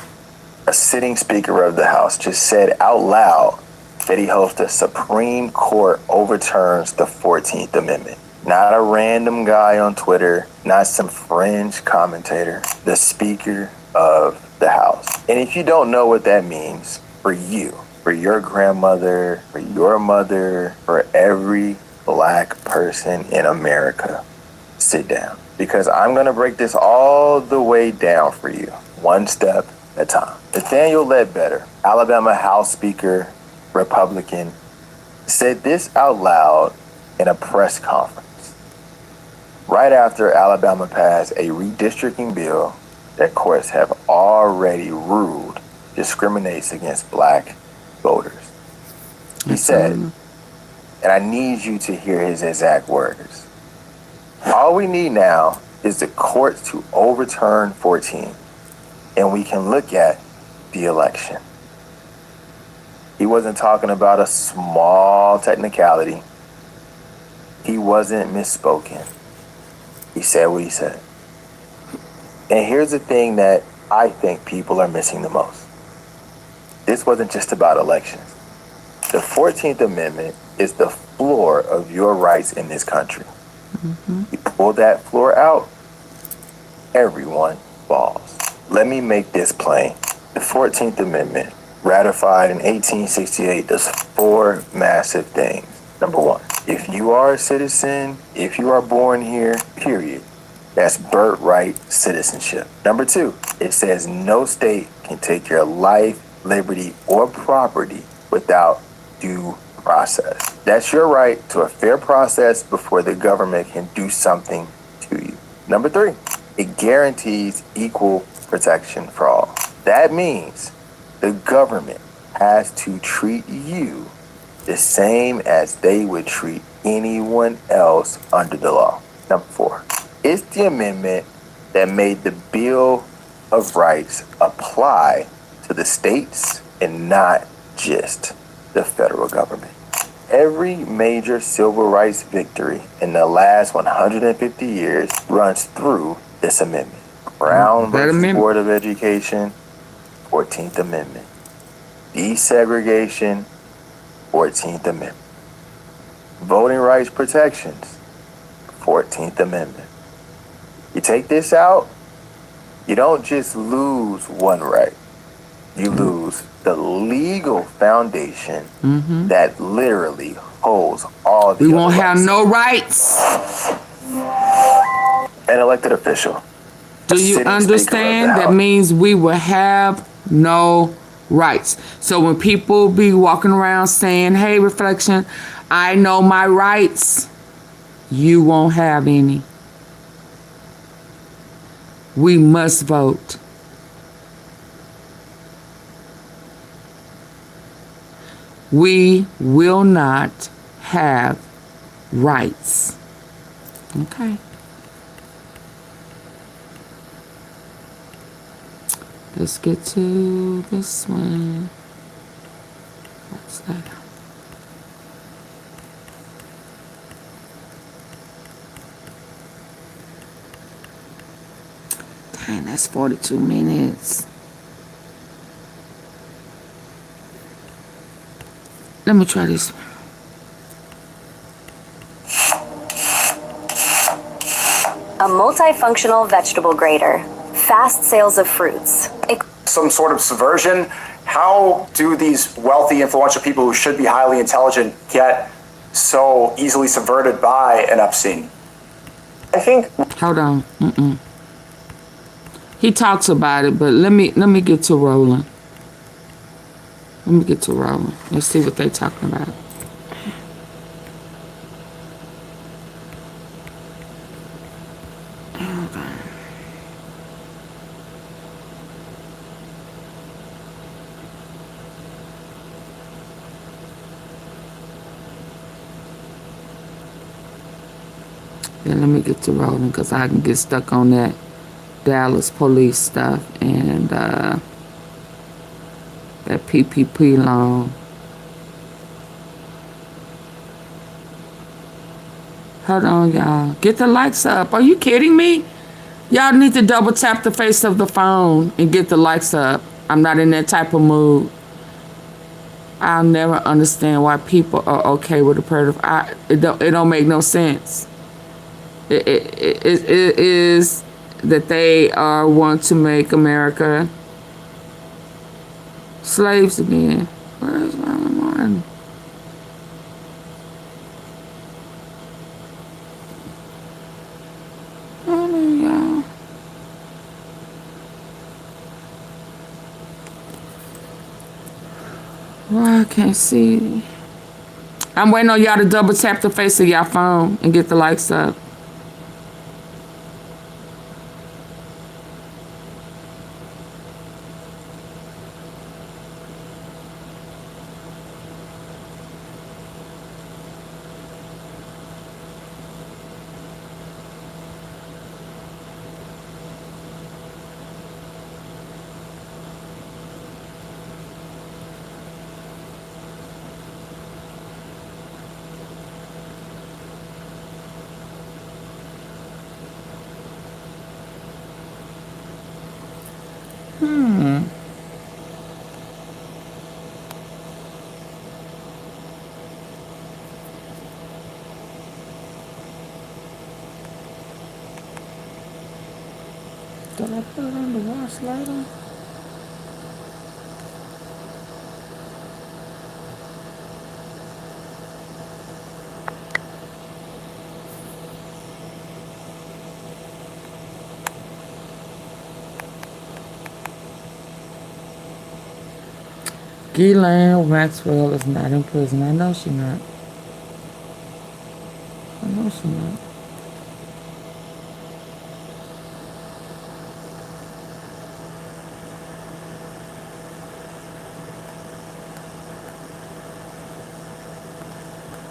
a sitting Speaker of the House, just said out loud that he hopes the Supreme Court overturns the 14th Amendment. Not a random guy on Twitter, not some fringe commentator, the Speaker of the House. And if you don't know what that means, for you, for your grandmother, for your mother, for every black person in America, sit down. Because I'm going to break this all the way down for you, one step at a time. Nathaniel Ledbetter, Alabama House Speaker, Republican, said this out loud in a press conference right after Alabama passed a redistricting bill that courts have already ruled discriminates against black voters. He said, and I need you to hear his exact words, all we need now is the courts to overturn 14, and we can look at the election. He wasn't talking about a small technicality. He wasn't misspoken. He said what he said. And here's the thing that I think people are missing the most. This wasn't just about elections. The 14th Amendment is the floor of your rights in this country. You pull that floor out, everyone falls. Let me make this plain. The 14th Amendment, ratified in 1868, does 4 massive things. Number 1, if you are a citizen, if you are born here, period, that's birthright citizenship. Number 2, it says no state can take your life, liberty, or property without due process. That's your right to a fair process before the government can do something to you. Number 3, it guarantees equal protection for all. That means the government has to treat you the same as they would treat anyone else under the law. Number 4, it's the amendment that made the Bill of Rights apply to the states and not just the federal government. Every major civil rights victory in the last 150 years runs through this amendment. Brown versus Board of Education, 14th Amendment. Desegregation, 14th Amendment. Voting rights protections, 14th Amendment. You take this out, you don't just lose one right. You lose the legal foundation that literally holds all the We won't other have rights. no rights. An elected official. Do you understand? That means we will have no rights. So when people be walking around saying, hey, Reflection, I know my rights, you won't have any. We must vote. We will not have rights. Okay. Let's get to this one. What's that? Okay, that's 42 minutes. Let me try this one. A multifunctional vegetable grater. Fast sales of fruits. Some sort of subversion. How do these wealthy, influential people who should be highly intelligent get so easily subverted by an upseen? I think. Hold on. He talks about it, but let me get to rolling. Let's see what they're talking about. Yeah, let me get to rolling because I can get stuck on that Dallas police stuff and that PPP loan. Hold on, y'all. Get the likes up. Are you kidding me? Y'all need to double tap the face of the phone and get the likes up. I'm not in that type of mood. I'll never understand why people are okay with a predator. It don't make no sense. It is that they want to make America slaves again. Where's Ronald Martin? Hold on, y'all. Well, I can't see. I'm waiting on y'all to double tap the face of y'all phone and get the likes up. Did I put it on the wash later? Ghislaine Maxwell is not in prison. I know she's not.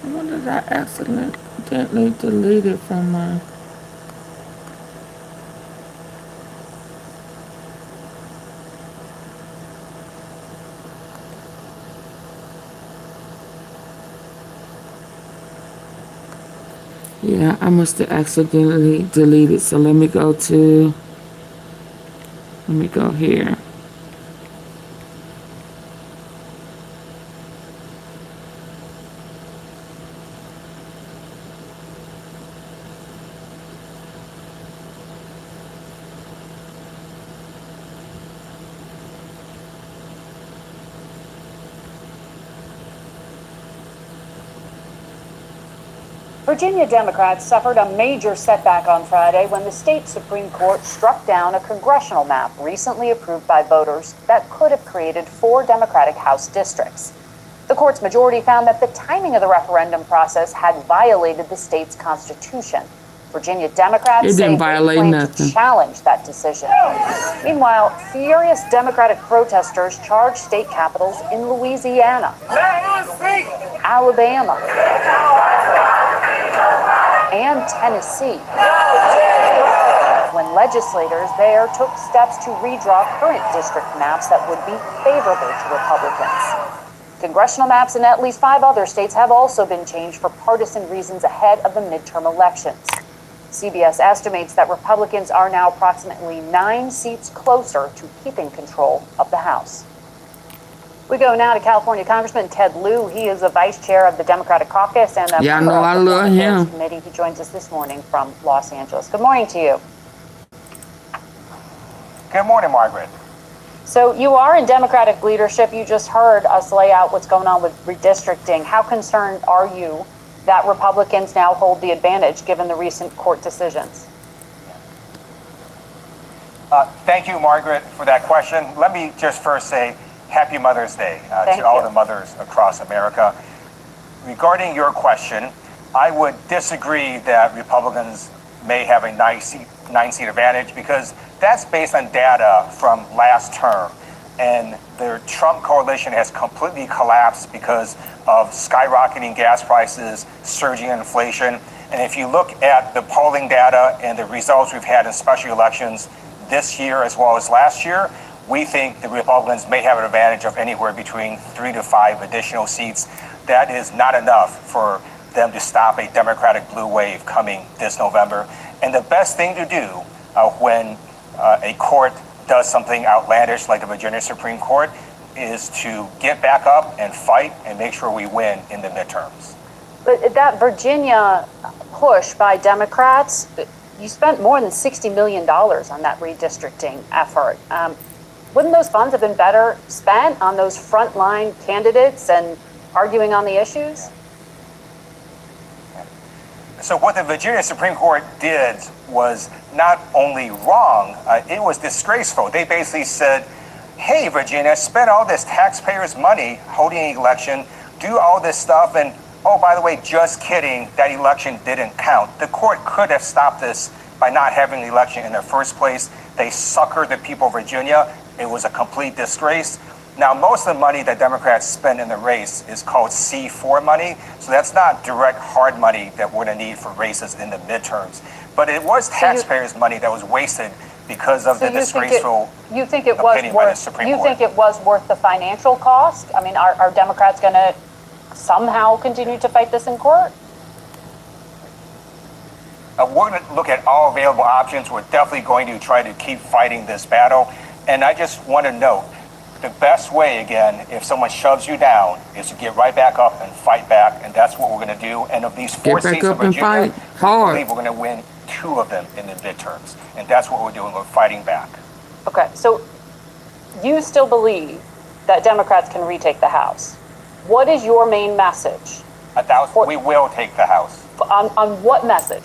I wonder if I accidentally deleted from my... Yeah, I must have accidentally deleted. So let me go here. Virginia Democrats suffered a major setback on Friday when the state Supreme Court struck down a congressional map recently approved by voters that could have created 4 Democratic House districts. The court's majority found that the timing of the referendum process had violated the state's constitution. Virginia Democrats say they plan to challenge that decision. Meanwhile, furious Democratic protesters charged state capitals in Louisiana, Alabama, and Tennessee, when legislators there took steps to redraw current district maps that would be favorable to Republicans. Congressional maps in at least 5 other states have also been changed for partisan reasons ahead of the midterm elections. CBS estimates that Republicans are now approximately 9 seats closer to keeping control of the House. We go now to California Congressman Ted Lieu. He is the vice chair of the Democratic Caucus and a member know I of the love Foreign Affairs him. Committee. He joins us this morning from Los Angeles. Good morning to you. Good morning, Margaret. So you are in Democratic leadership. You just heard us lay out what's going on with redistricting. How concerned are you that Republicans now hold the advantage given the recent court decisions? Thank you, Margaret, for that question. Let me just first say Happy Mother's Day to all the mothers across America. Regarding your question, I would disagree that Republicans may have a 9-seat advantage because that's based on data from last term. And the Trump coalition has completely collapsed because of skyrocketing gas prices, surging inflation. And if you look at the polling data and the results we've had in special elections this year as well as last year, we think the Republicans may have an advantage of anywhere between 3 to 5 additional seats. That is not enough for them to stop a Democratic blue wave coming this November. And the best thing to do when a court does something outlandish like the Virginia Supreme Court is to get back up and fight and make sure we win in the midterms. But that Virginia push by Democrats, you spent more than $60 million on that redistricting effort. Wouldn't those funds have been better spent on those frontline candidates and arguing on the issues? So what the Virginia Supreme Court did was not only wrong, it was disgraceful. They basically said, hey, Virginia, spend all this taxpayers' money holding an election, do all this stuff, and oh, by the way, just kidding, that election didn't count. The court could have stopped this by not having the election in the first place. They suckered the people of Virginia. It was a complete disgrace. Now, most of the money that Democrats spend in the race is called C4 money. So that's not direct hard money that we're going to need for races in the midterms. But it was taxpayers' money that was wasted because of the disgraceful opinion by the Supreme Court. You think it was worth the financial cost? I mean, are Democrats going to somehow continue to fight this in court? We're going to look at all available options. We're definitely going to try to keep fighting this battle. And I just want to note, the best way, again, if someone shoves you down, is to get right back up and fight back. And that's what we're going to do. And of these 4 seats in Virginia, I believe we're going to win 2 of them in the midterms. And that's what we're doing. We're fighting back. Okay, so you still believe that Democrats can retake the House. What is your main message? We will take the House. On what message?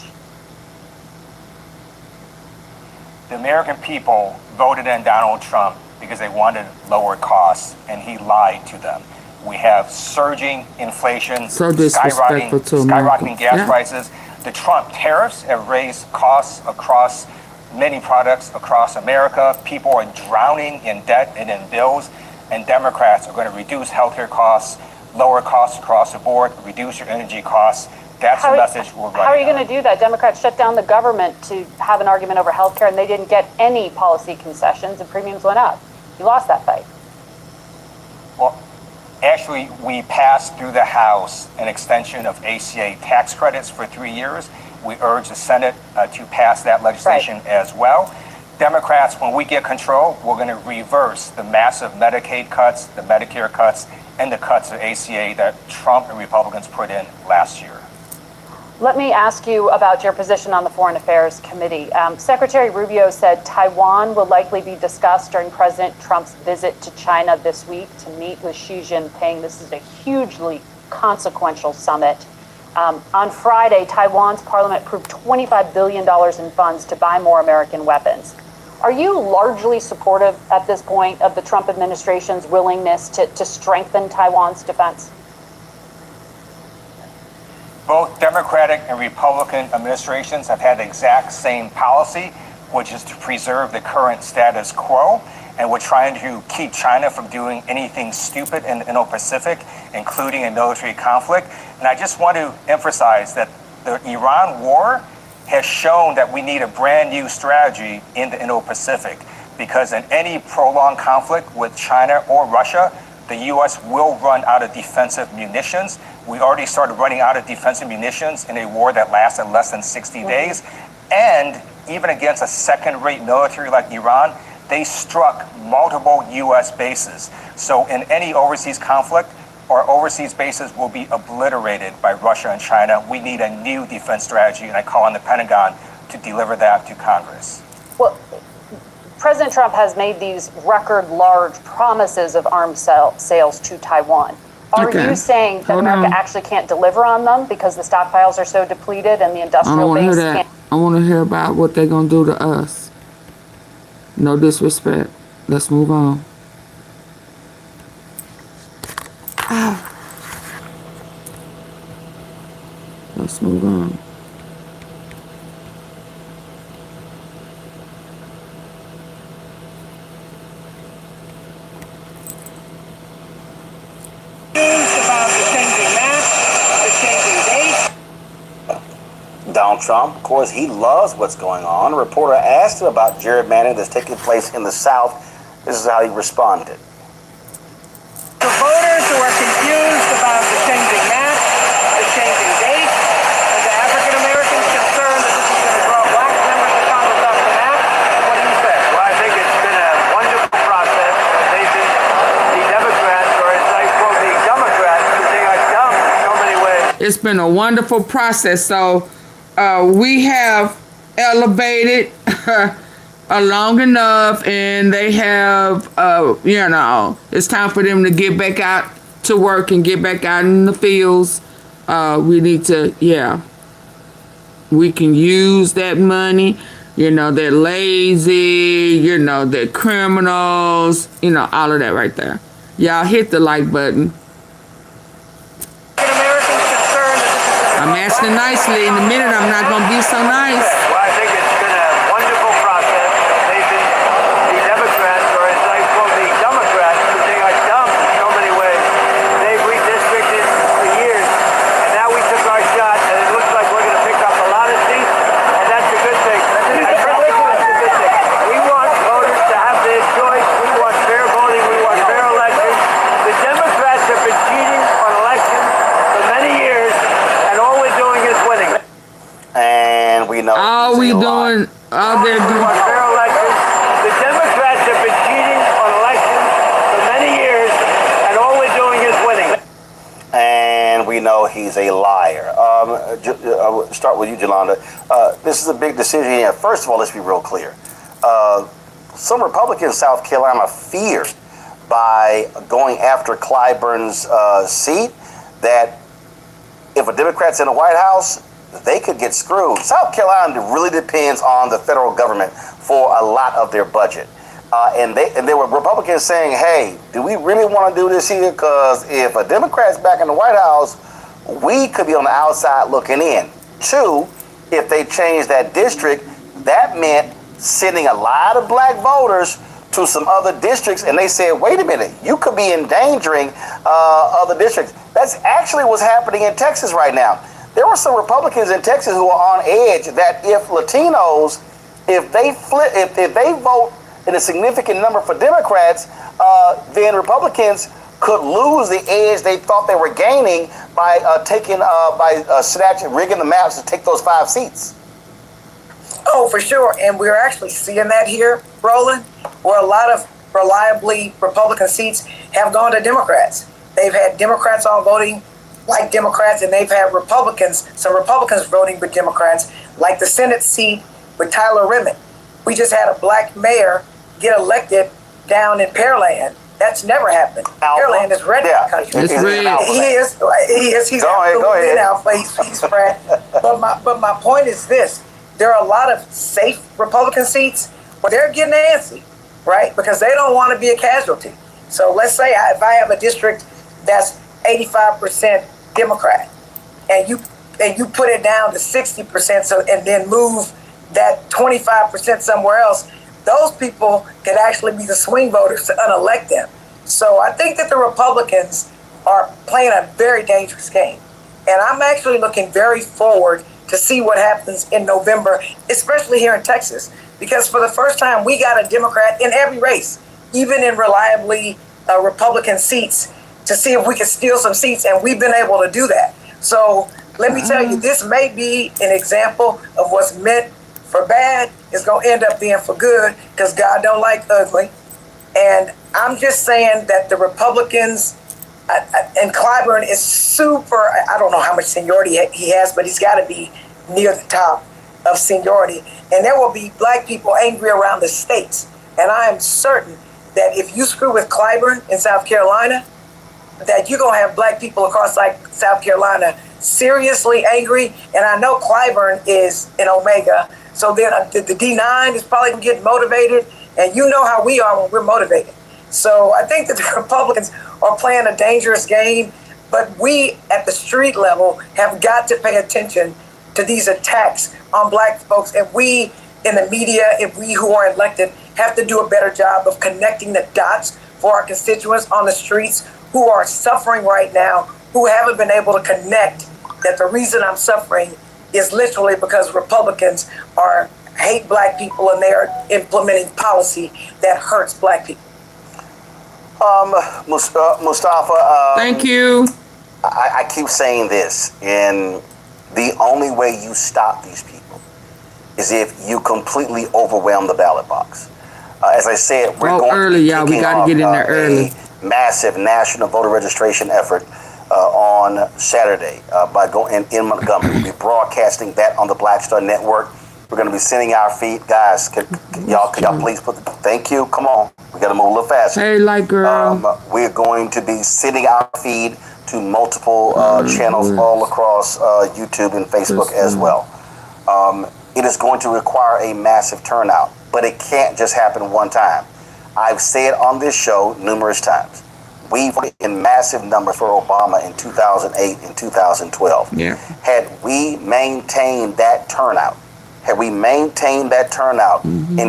The American people voted in Donald Trump because they wanted lower costs, and he lied to them. We have surging inflation, skyrocketing gas prices. The Trump tariffs have raised costs across many products across America. People are drowning in debt and in bills, and Democrats are going to reduce healthcare costs, lower costs across the board, reduce your energy costs. That's the message we're running. How are you going to do that? Democrats shut down the government to have an argument over health care, and they didn't get any policy concessions, and premiums went up. You lost that fight. Well, actually, we passed through the House an extension of ACA tax credits for 3 years. We urge the Senate to pass that legislation as well. Democrats, when we get control, we're going to reverse the massive Medicaid cuts, the Medicare cuts, and the cuts of ACA that Trump and Republicans put in last year. Let me ask you about your position on the Foreign Affairs Committee. Secretary Rubio said Taiwan will likely be discussed during President Trump's visit to China this week to meet with Xi Jinping. This is a hugely consequential summit. On Friday, Taiwan's parliament approved $25 billion in funds to buy more American weapons. Are you largely supportive at this point of the Trump administration's willingness to strengthen Taiwan's defense? Both Democratic and Republican administrations have had the exact same policy, which is to preserve the current status quo. And we're trying to keep China from doing anything stupid in the Indo-Pacific, including a military conflict. And I just want to emphasize that the Iran war has shown that we need a brand new strategy in the Indo-Pacific, because in any prolonged conflict with China or Russia, the U.S. will run out of defensive munitions. We already started running out of defensive munitions in a war that lasted less than 60 days. And even against a second-rate military like Iran, they struck multiple U.S. bases. So in any overseas conflict, our overseas bases will be obliterated by Russia and China. We need a new defense strategy, and I call on the Pentagon to deliver that to Congress. Well, President Trump has made these record large promises of arms sales to Taiwan. Are you saying that America actually can't deliver on them because the stockpiles are so depleted and the industrial base can't? I want to hear about what they're going to do to us. No disrespect. Let's move on. Let's move on. Donald Trump, of course, he loves what's going on. A reporter asked him about gerrymandering that's taking place in the South. This is how he responded. For voters who are confused about the changing map, the changing date, and the African Americans concerned that this is going to draw black members of Congress off the map, what do you say? Well, I think it's been a wonderful process. Nathan, the Democrats, or as I quote the Democrats, they are dumb in so many ways. It's been a wonderful process. So we have elevated long enough, and they have, it's time for them to get back out to work and get back out in the fields. We need to, we can use that money. They're lazy, they're criminals, all of that right there. Y'all hit the like button. I'm asking nicely. In a minute, I'm not going to be so nice. Well, I think it's been a wonderful process. Nathan, the Democrats, or as I quote the Democrats, they are dumb in so many ways. They've redistricted for years, and now we took our shot, and it looks like we're going to pick up a lot of seats, and that's a good thing. That's a good thing. We want voters to have their choice. We want fair voting. We want fair elections. The Democrats have been cheating on elections for many years. And we know all they're doing. Fair elections. The Democrats have been cheating on elections for many years, and all we're doing is winning. And we know he's a liar. I'll start with you, Jolanda. This is a big decision here. First of all, let's be real clear. Some Republicans in South Carolina fear by going after Clyburn's seat that if a Democrat's in the White House, they could get screwed. South Carolina really depends on the federal government for a lot of their budget. And there were Republicans saying, hey, do we really want to do this here? Because if a Democrat's back in the White House, we could be on the outside looking in. Two, if they changed that district, that meant sending a lot of black voters to some other districts, and they said, wait a minute, you could be endangering other districts. That's actually what's happening in Texas right now. There were some Republicans in Texas who are on edge that if Latinos, if they vote in a significant number for Democrats, then Republicans could lose the edge they thought they were gaining by rigging the maps to take those 5 seats. Oh, for sure. And we're actually seeing that here, Roland, where a lot of reliably Republican seats have gone to Democrats. They've had Democrats all voting like Democrats, and they've had some Republicans voting with Democrats, like the Senate seat with Tyler Rimmet. We just had a black mayor get elected down in Pearland. That's never happened. Pearland is red in the country. He is. He's absolutely an alpha. He's Fred. But my point is this. There are a lot of safe Republican seats where they're getting antsy, right? Because they don't want to be a casualty. So let's say if I have a district that's 85% Democrat, and you put it down to 60%, and then move that 25% somewhere else, those people could actually be the swing voters to unelect them. So I think that the Republicans are playing a very dangerous game, and I'm actually looking very forward to see what happens in November, especially here in Texas, because for the first time we got a Democrat in every race, even in reliably Republican seats, to see if we can steal some seats, and we've been able to do that. So let me tell you, this may be an example of what's meant for bad, it's going to end up being for good because God don't like ugly. And I'm just saying that the Republicans, and Clyburn is super, I don't know how much seniority he has, but he's got to be near the top of seniority. And there will be black people angry around the states. And I am certain that if you screw with Clyburn in South Carolina, that you're going to have black people across like South Carolina seriously angry. And I know Clyburn is an Omega. So then the D9 is probably going to get motivated. And you know how we are when we're motivated. So I think that the Republicans are playing a dangerous game. But we at the street level have got to pay attention to these attacks on black folks. And we in the media, and we who are elected, have to do a better job of connecting the dots for our constituents on the streets who are suffering right now, who haven't been able to connect that the reason I'm suffering is literally because Republicans hate black people and they are implementing policy that hurts black people. Mustafa. Thank you. I keep saying this, and the only way you stop these people is if you completely overwhelm the ballot box. As I said, we're going early, y'all. We got to get in there early. A massive national voter registration effort on Saturday by going in Montgomery. We'll be broadcasting that on the Black Star Network. We're going to be sending our feed, guys. Could y'all please thank you. Come on, we got to move a little faster. Hey, light girl. We're going to be sending our feed to multiple channels all across YouTube and Facebook as well. It is going to require a massive turnout, but it can't just happen one time. I've said on this show numerous times, we voted in massive numbers for Obama in 2008 and 2012. Yeah. Had we maintained that turnout, in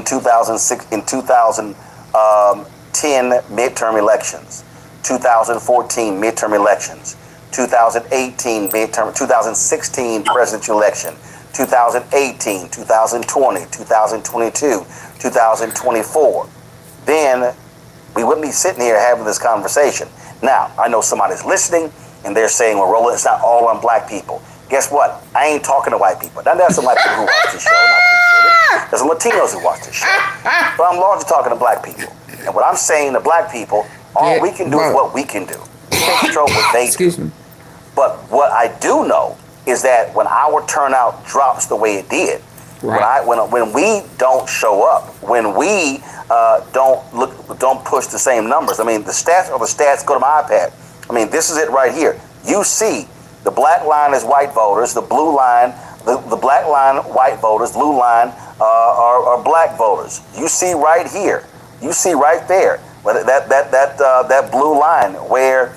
2006, in 2010 midterm elections, 2014 midterm elections, 2018 midterm, 2016 presidential election, 2018, 2020, 2022, 2024, then we wouldn't be sitting here having this conversation. Now, I know somebody's listening and they're saying, well, Roland, it's not all on black people. Guess what? I ain't talking to white people. Now, there's some white people who watch this show. There's some Latinos who watch this show. But I'm largely talking to black people. And what I'm saying to black people, all we can do is what we can do. We can't control what they do. But what I do know is that when our turnout drops the way it did, when we don't show up, when we don't push the same numbers. I mean, the stats are the stats. Go to my iPad. I mean, this is it right here. You see, the black line is white voters. The blue line, the black line, white voters. Blue line are black voters. You see right here. You see right there. That blue line where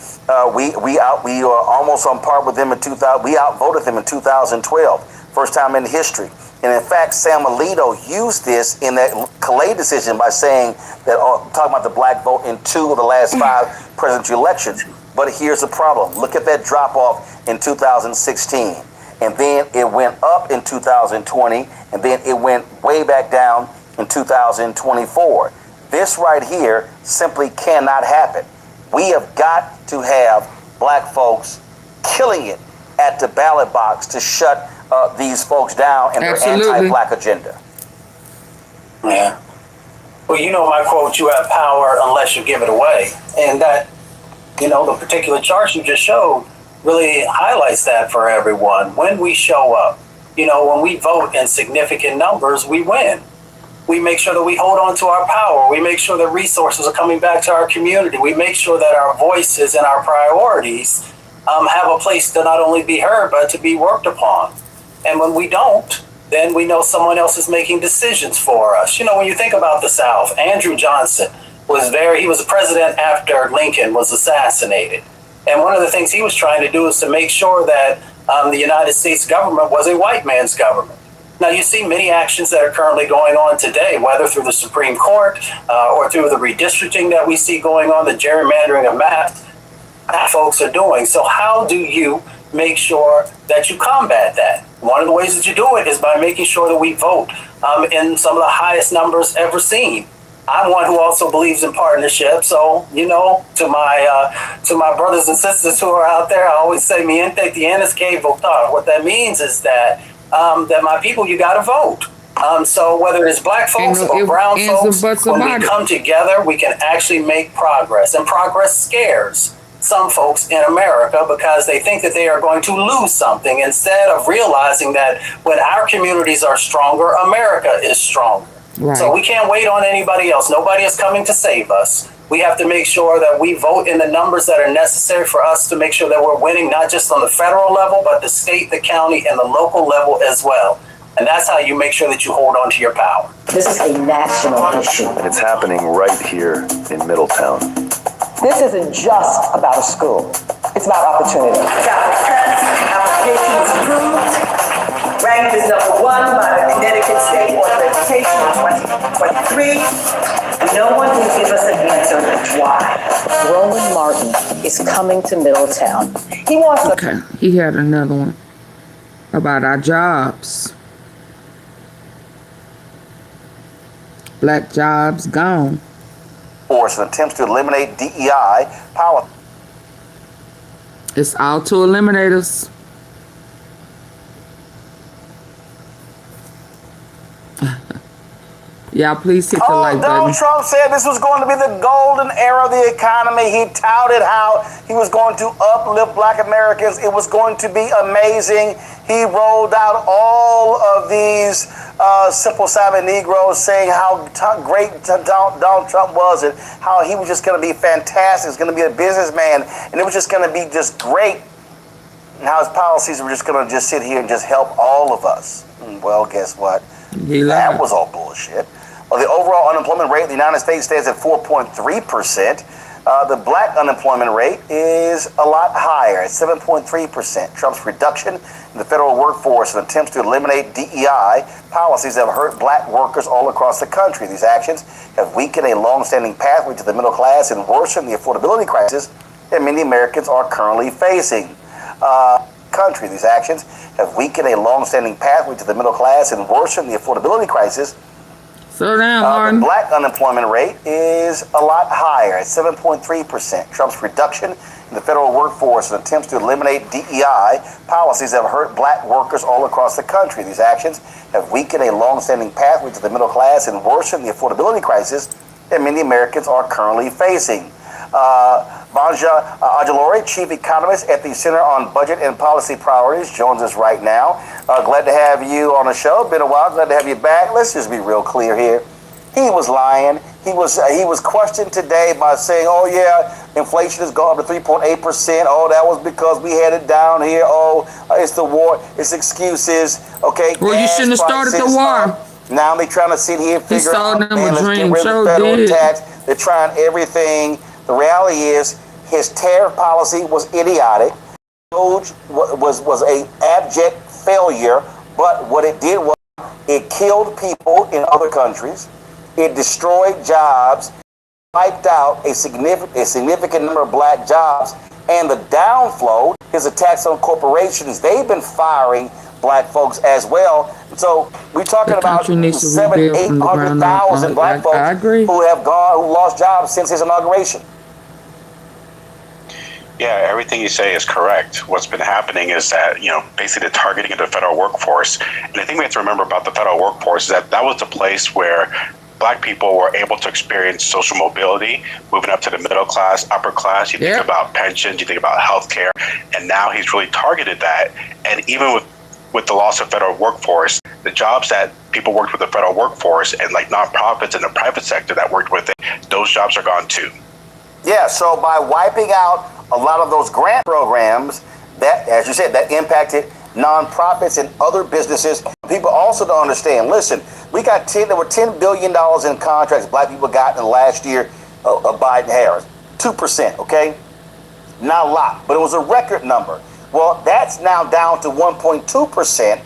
we are almost on par with them in 2000. We outvoted them in 2012, first time in history. And in fact, Sam Alito used this in that Calais decision by saying that, talking about the black vote in 2 of the last 5 presidential elections. But here's the problem. Look at that drop off in 2016. And then it went up in 2020. And then it went way back down in 2024. This right here simply cannot happen. We have got to have black folks killing it at the ballot box to shut these folks down and their anti-black agenda. Yeah. Well, you know my quote, you have power unless you give it away. And that, the particular chart you just showed really highlights that for everyone. When we show up, when we vote in significant numbers, we win. We make sure that we hold on to our power. We make sure that resources are coming back to our community. We make sure that our voices and our priorities have a place to not only be heard, but to be worked upon. And when we don't, then we know someone else is making decisions for us. When you think about the South, Andrew Johnson he was the president after Lincoln was assassinated. And one of the things he was trying to do is to make sure that the United States government was a white man's government. Now, you see many actions that are currently going on today, whether through the Supreme Court or through the redistricting that we see going on, the gerrymandering of maps that folks are doing. So how do you make sure that you combat that? One of the ways that you do it is by making sure that we vote in some of the highest numbers ever seen. I'm one who also believes in partnership. So, to my brothers and sisters who are out there, I always say, mi gente tienes que votar. What that means is that my people, you got to vote. So whether it's black folks Ain't no or if, brown ands, or folks, buts when about we it. come together, we can actually make progress. And progress scares some folks in America because they think that they are going to lose something instead of realizing that when our communities are stronger, America is stronger. Right. So we can't wait on anybody else. Nobody is coming to save us. We have to make sure that we vote in the numbers that are necessary for us to make sure that we're winning, not just on the federal level, but the state, the county, and the local level as well. And that's how you make sure that you hold on to your power. This is a national issue. It's happening right here in Middletown. This isn't just about a school. It's about opportunity. Applications approved. Ranked as #1 by the Connecticut State Board of Education in 2023. No one can give us an answer why. Roland Martin is coming to Middletown. He wants to. Okay, he had another one about our jobs. Black jobs gone. Force and attempts to eliminate DEI policy. It's all to eliminate us. Y'all please hit the like button. Donald Trump said this was going to be the golden era of the economy. He touted how he was going to uplift black Americans. It was going to be amazing. He rolled out all of these simple Simon Negroes saying how great Donald Trump was and how he was just going to be fantastic. He was going to be a businessman and it was just going to be just great. And how his policies were just going to just sit here and just help all of us. Well, guess what? That was all bullshit. Well, the overall unemployment rate in the United States stands at 4.3%. The black unemployment rate is a lot higher at 7.3%. Trump's reduction in the federal workforce and attempts to eliminate DEI policies have hurt black workers all across the country. These actions have weakened a long-standing pathway to the middle class and worsened the affordability crisis that many Americans are currently facing. These actions have weakened a long-standing pathway to the middle class and worsened the affordability crisis. Slow down, Martin. The black unemployment rate is a lot higher at 7.3%. Trump's reduction in the federal workforce and attempts to eliminate DEI policies have hurt black workers all across the country. These actions have weakened a long-standing pathway to the middle class and worsened the affordability crisis that many Americans are currently facing. Banja Ajalori, chief economist at the Center on Budget and Policy Priorities, joins us right now. Glad to have you on the show. Been a while. Glad to have you back. Let's just be real clear here. He was lying. He was questioned today by saying, "Oh yeah, inflation has gone up to 3.8%. Oh, that was because we had it down here. Oh, it's the war. It's excuses." Okay. Well, you shouldn't have started the war. Now they're trying to sit here and figure out, them man, a let's dream. get rid of the federal tax. They're trying everything. The reality is his tariff policy was idiotic. Was a abject failure, but what it did was it killed people in other countries. It destroyed jobs, wiped out a significant number of black jobs, and the downflow, his attacks on corporations, they've been firing black folks as well. So we're talking about 700,000-800,000 black folks who have lost jobs since his inauguration. Yeah, everything you say is correct. What's been happening is that, basically the targeting of the federal workforce. And the thing we have to remember about the federal workforce is that was the place where black people were able to experience social mobility, moving up to the middle class, upper class. You think about pensions, you think about healthcare, and now he's really targeted that. And even with the loss of federal workforce, the jobs that people worked with the federal workforce and like nonprofits in the private sector that worked with it, those jobs are gone too. Yeah, so by wiping out a lot of those grant programs that, as you said, that impacted nonprofits and other businesses, people also don't understand. Listen, there were $10 billion in contracts black people got in the last year of Biden-Harris. 2%, okay? Not a lot, but it was a record number. Well, that's now down to 1.2%.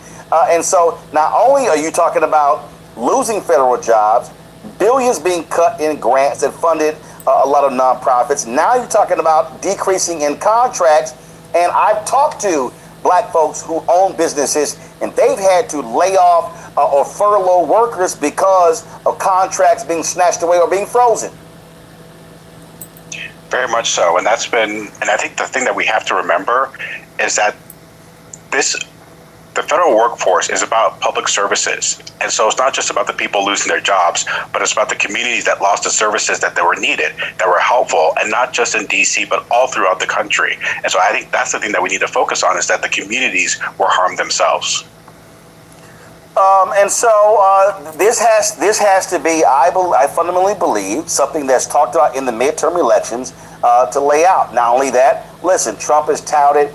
And so not only are you talking about losing federal jobs, billions being cut in grants that funded a lot of nonprofits. Now you're talking about decreasing in contracts. And I've talked to black folks who own businesses, and they've had to lay off or furlough workers because of contracts being snatched away or being frozen. Very much so. And I think the thing that we have to remember is that this the federal workforce is about public services. And so it's not just about the people losing their jobs, but it's about the communities that lost the services that they were needed, that were helpful, and not just in DC, but all throughout the country. And so I think that's the thing that we need to focus on, is that the communities were harmed themselves. And so this has to be, I fundamentally believe, something that's talked about in the midterm elections to lay out. Not only that, listen, Trump has touted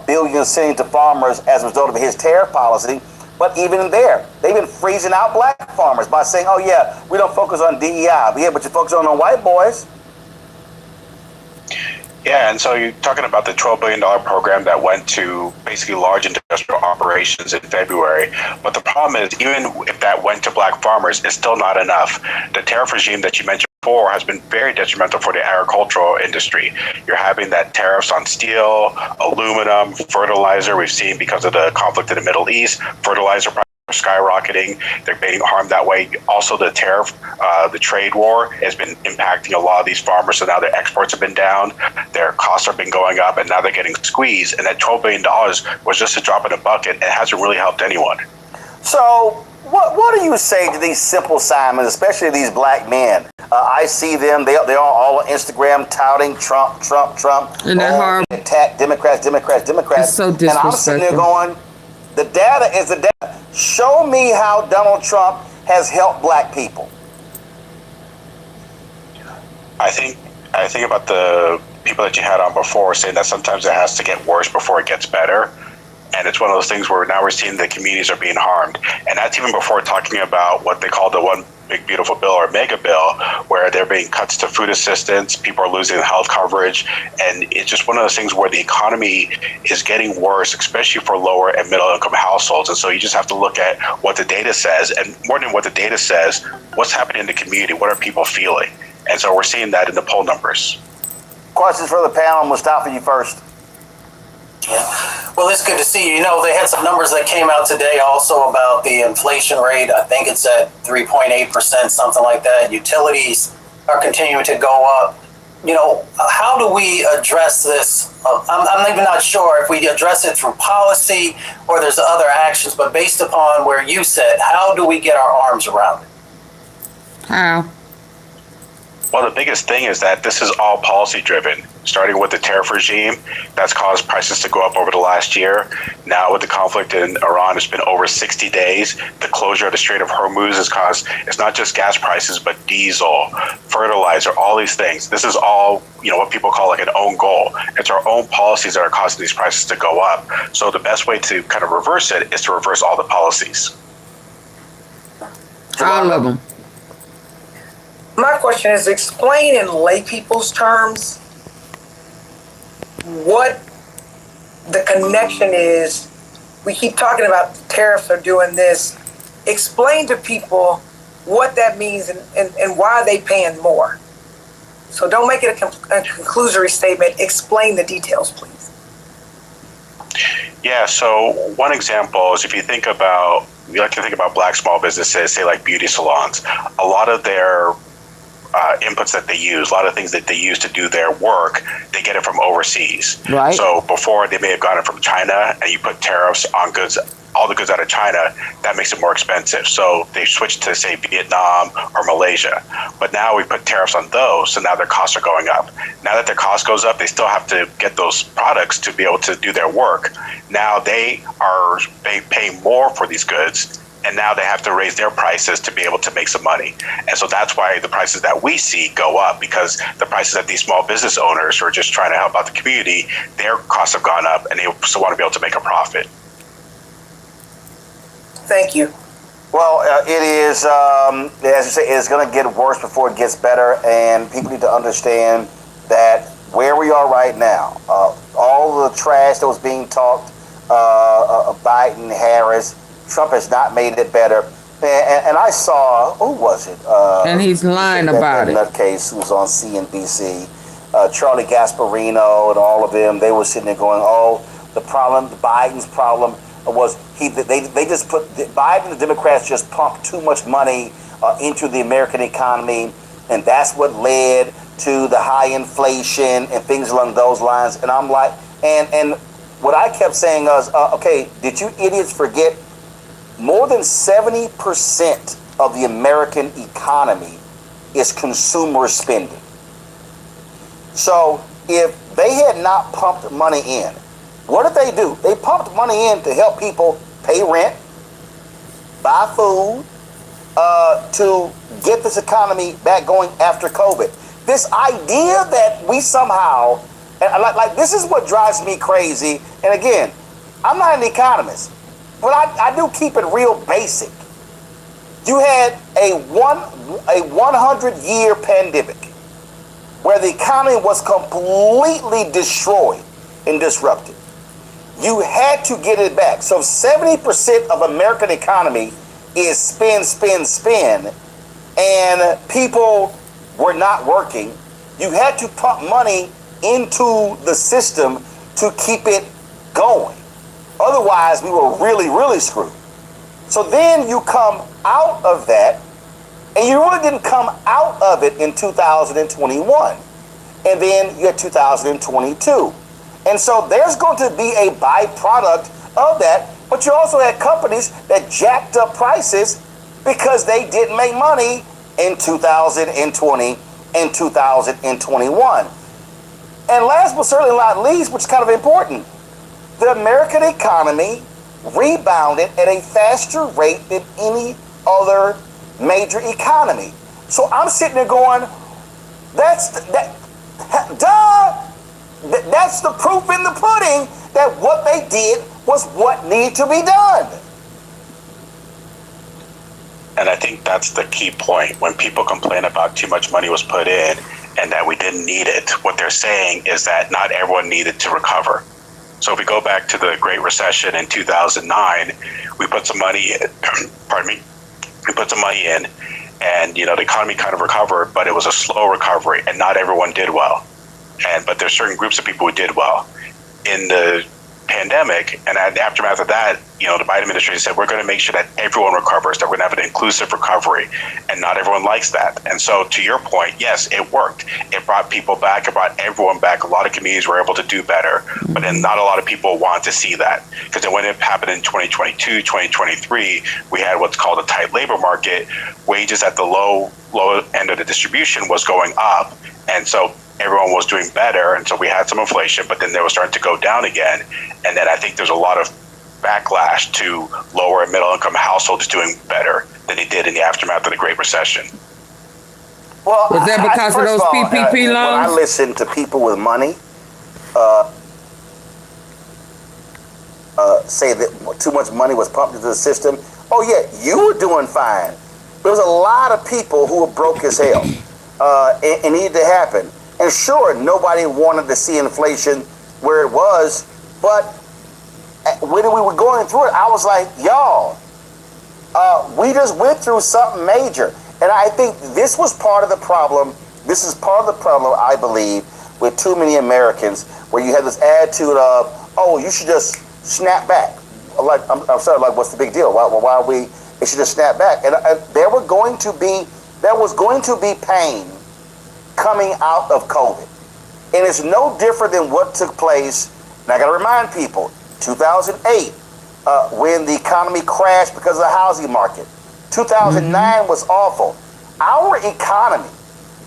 billions sending to farmers as a result of his tariff policy, but even there, they've been freezing out black farmers by saying, oh yeah, we don't focus on DEI, but yeah, but you focus on the white boys. Yeah, and so you're talking about the $12 billion program that went to basically large industrial operations in February. But the problem is, even if that went to black farmers, it's still not enough. The tariff regime that you mentioned before has been very detrimental for the agricultural industry. You're having that tariffs on steel, aluminum, fertilizer. We've seen, because of the conflict in the Middle East, fertilizer prices are skyrocketing. They're being harmed that way. Also, the tariff, the trade war has been impacting a lot of these farmers. So now their exports have been down, their costs have been going up, and now they're getting squeezed. And that $12 billion was just a drop in the bucket. It hasn't really helped anyone. So what do you say to these simple Simons, especially these black men? I see them, they are all on Instagram touting Trump. And they're horrible. Attack Democrats. It's so disrespectful. And I'm sitting there going, the data is the data. Show me how Donald Trump has helped black people. I think about the people that you had on before saying that sometimes it has to get worse before it gets better. And it's one of those things where now we're seeing the communities are being harmed. And that's even before talking about what they call the One Big Beautiful Bill, or mega bill, where there are being cuts to food assistance, people are losing health coverage. And it's just one of those things where the economy is getting worse, especially for lower and middle income households. And so you just have to look at what the data says, and more than what the data says, what's happening in the community, what are people feeling? And so we're seeing that in the poll numbers. Questions for the panel. Mustafa, you first. Yeah. Well, it's good to see you. You know, they had some numbers that came out today also about the inflation rate. I think it's at 3.8%, something like that. Utilities are continuing to go up. You know, how do we address this? I'm even not sure if we address it through policy or there's other actions, but based upon where you said, how do we get our arms around it? How? Well, the biggest thing is that this is all policy driven, starting with the tariff regime that's caused prices to go up over the last year. Now with the conflict in Iran, it's been over 60 days. The closure of the Strait of Hormuz has caused, it's not just gas prices, but diesel, fertilizer, all these things. This is all, you know, what people call like an own goal. It's our own policies that are causing these prices to go up. So the best way to kind of reverse it is to reverse all the policies. All of them. My question is, explain in lay people's terms what the connection is. We keep talking about tariffs are doing this. Explain to people what that means and why are they paying more. So don't make it a conclusory statement. Explain the details, please. Yeah, so one example is if you think about, we like to think about black small businesses, say like beauty salons. A lot of their inputs that they use, a lot of things that they use to do their work, they get it from overseas. Right. So before they may have gotten it from China, and you put tariffs on goods, all the goods out of China, that makes it more expensive. So they switched to, say, Vietnam or Malaysia. But now we put tariffs on those, so now their costs are going up. Now that their cost goes up, they still have to get those products to be able to do their work. Now they pay more for these goods, and now they have to raise their prices to be able to make some money. And so that's why the prices that we see go up, because the prices that these small business owners who are just trying to help out the community, their costs have gone up, and they still want to be able to make a profit. Thank you. Well, it is, as you say, it's going to get worse before it gets better, and people need to understand that where we are right now, all the trash that was being talked, Biden, Harris, Trump has not made it better. And I saw, who was it? And he's lying about it. Nutcase who was on CNBC, Charlie Gasparino and all of them, they were sitting there going, oh, the problem, Biden's problem was they just put, Biden and the Democrats just pumped too much money into the American economy, and that's what led to the high inflation and things along those lines. And I'm like, and what I kept saying was, okay, did you idiots forget more than 70% of the American economy is consumer spending? So if they had not pumped money in, what did they do? They pumped money in to help people pay rent, buy food, to get this economy back going after COVID. This idea that we somehow, and like this is what drives me crazy. And again, I'm not an economist, but I do keep it real basic. You had a 100-year pandemic where the economy was completely destroyed and disrupted. You had to get it back. So 70% of American economy is spend, and people were not working. You had to pump money into the system to keep it going. Otherwise, we were really, really screwed. So then you come out of that, and you really didn't come out of it in 2021. And then you had 2022. And so there's going to be a byproduct of that, but you also had companies that jacked up prices because they didn't make money in 2020 and 2021. And last but certainly not least, which is kind of important, the American economy rebounded at a faster rate than any other major economy. So I'm sitting there going, that's the proof in the pudding that what they did was what needed to be done. And I think that's the key point. When people complain about too much money was put in and that we didn't need it, what they're saying is that not everyone needed to recover. So if we go back to the Great Recession in 2009, we put some money in, we put some money in, and the economy kind of recovered, but it was a slow recovery, and not everyone did well. But there's certain groups of people who did well. In the pandemic, and at the aftermath of that, the Biden administration said, we're going to make sure that everyone recovers, that we're going to have an inclusive recovery, and not everyone likes that. And so to your point, yes, it worked. It brought people back, it brought everyone back. A lot of communities were able to do better, but then not a lot of people want to see that. Because then when it happened in 2022, 2023, we had what's called a tight labor market. Wages at the low end of the distribution was going up, and so everyone was doing better, and so we had some inflation, but then they were starting to go down again. And then I think there's a lot of backlash to lower and middle income households doing better than they did in the aftermath of the Great Recession. Well, was that because of those PPP loans? When I listen to people with money say that too much money was pumped into the system, oh yeah, you were doing fine. There was a lot of people who were broke as hell, and needed to happen. And sure, nobody wanted to see inflation where it was, but when we were going through it, I was like, y'all, we just went through something major. And I think this was part of the problem. This is part of the problem, I believe, with too many Americans, where you have this attitude of, oh, you should just snap back. Like, I'm sorry, like, what's the big deal? Why are we, it should just snap back. And there was going to be pain coming out of COVID. And it's no different than what took place, and I got to remind people, 2008, when the economy crashed because of the housing market. 2009 was awful. Our economy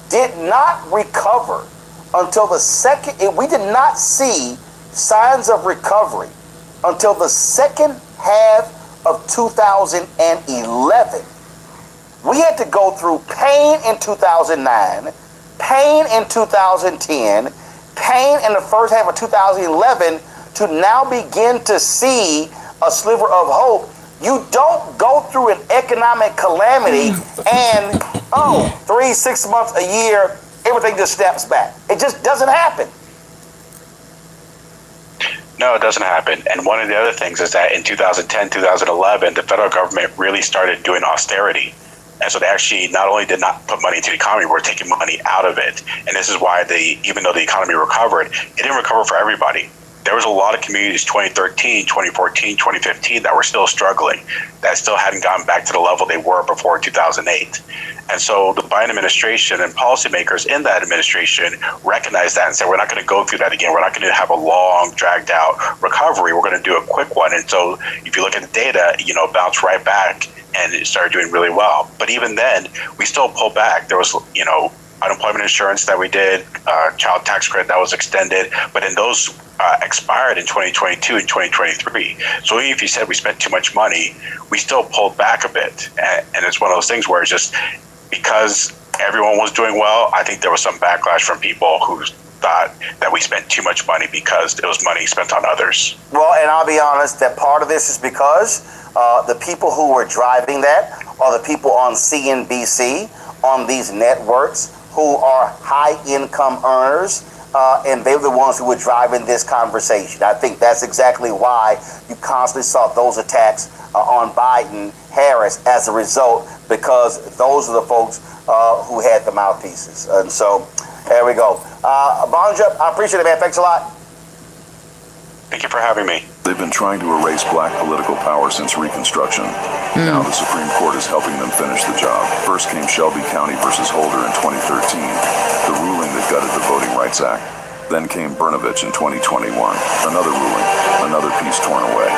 did not recover until the second, we did not see signs of recovery until the second half of 2011. We had to go through pain in 2009, pain in 2010, pain in the first half of 2011 to now begin to see a sliver of hope. You don't go through an economic calamity and, 3-6 months, a year, everything just steps back. It just doesn't happen. No, it doesn't happen. And one of the other things is that in 2010, 2011, the federal government really started doing austerity. And so they actually not only did not put money into the economy, we're taking money out of it. And this is why even though the economy recovered, it didn't recover for everybody. There was a lot of communities 2013, 2014, 2015 that were still struggling, that still hadn't gotten back to the level they were before 2008. And so the Biden administration and policymakers in that administration recognize that and say, we're not going to go through that again. We're not going to have a long, dragged out recovery. We're going to do a quick one. And so if you look at the data, bounced right back and it started doing really well. But even then, we still pulled back. There was, unemployment insurance that we did, child tax credit that was extended, but then those expired in 2022 and 2023. So even if you said we spent too much money, we still pulled back a bit. And it's one of those things where it's just because everyone was doing well, I think there was some backlash from people who thought that we spent too much money because it was money spent on others. Well, and I'll be honest, that part of this is because the people who were driving that are the people on CNBC, on these networks, who are high-income earners, and they were the ones who were driving this conversation. I think that's exactly why you constantly saw those attacks on Biden, Harris as a result, because those are the folks who had the mouthpieces. And so, there we go. Bonja, I appreciate it, man. Thanks a lot. Thank you for having me. They've been trying to erase black political power since Reconstruction. Now the Supreme Court is helping them finish the job. First came Shelby County versus Holder in 2013, the ruling that gutted the Voting Rights Act. Then came Brnovich in 2021, another ruling, another piece torn away.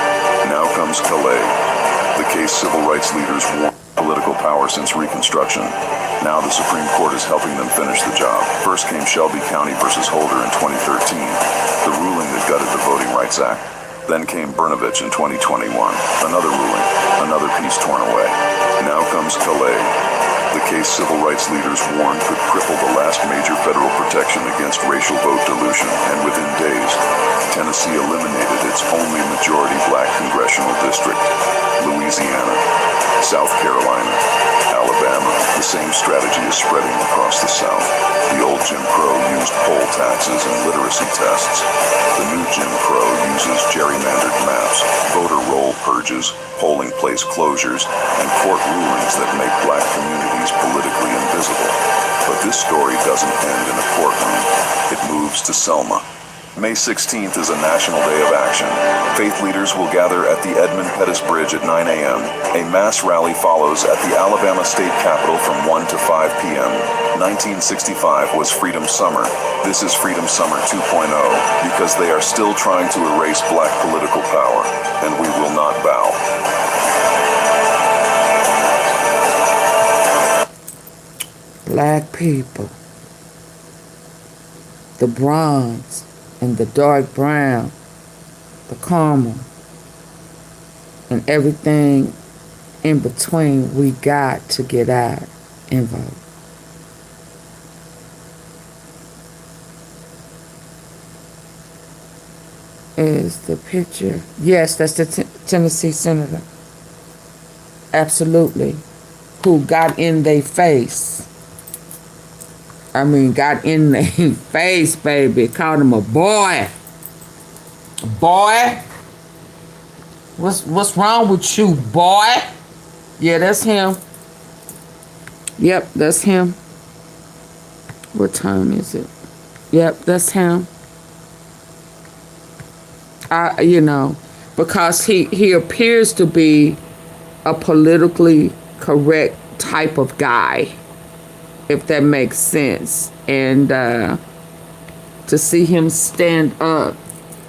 Now comes Calais, the case civil rights leaders won political power since Reconstruction. Now the Supreme Court is helping them finish the job. First came Shelby County versus Holder in 2013, the ruling that gutted the Voting Rights Act. Then came Brnovich in 2021, another ruling, another piece torn away. Now comes Calais, the case civil rights leaders warned could cripple the last major federal protection against racial vote dilution, and within days, Tennessee eliminated its only majority black congressional district. Louisiana, South Carolina, Alabama, the same strategy is spreading across the South. The old Jim Crow used poll taxes and literacy tests. The new Jim Crow uses gerrymandered maps, voter roll purges, polling place closures, and court rulings that make black communities politically invisible. But this story doesn't end in a courtroom. It moves to Selma. May 16th is a national day of action. Faith leaders will gather at the Edmund Pettus Bridge at 9 a.m. A mass rally follows at the Alabama State Capitol from 1 to 5 p.m. 1965 was Freedom Summer. This is Freedom Summer 2.0 because they are still trying to erase black political power, and we will not bow. Black people, the bronze and the dark brown, the caramel, and everything in between, we got to get out and vote. Is the picture? Yes, that's the Tennessee senator. Absolutely. Who got in their face. Got in their face, baby. Called him a boy. Boy? What's wrong with you, boy? Yeah, that's him. Yep, that's him. What time is it? Yep, that's him. Because he appears to be a politically correct type of guy, if that makes sense. And to see him stand up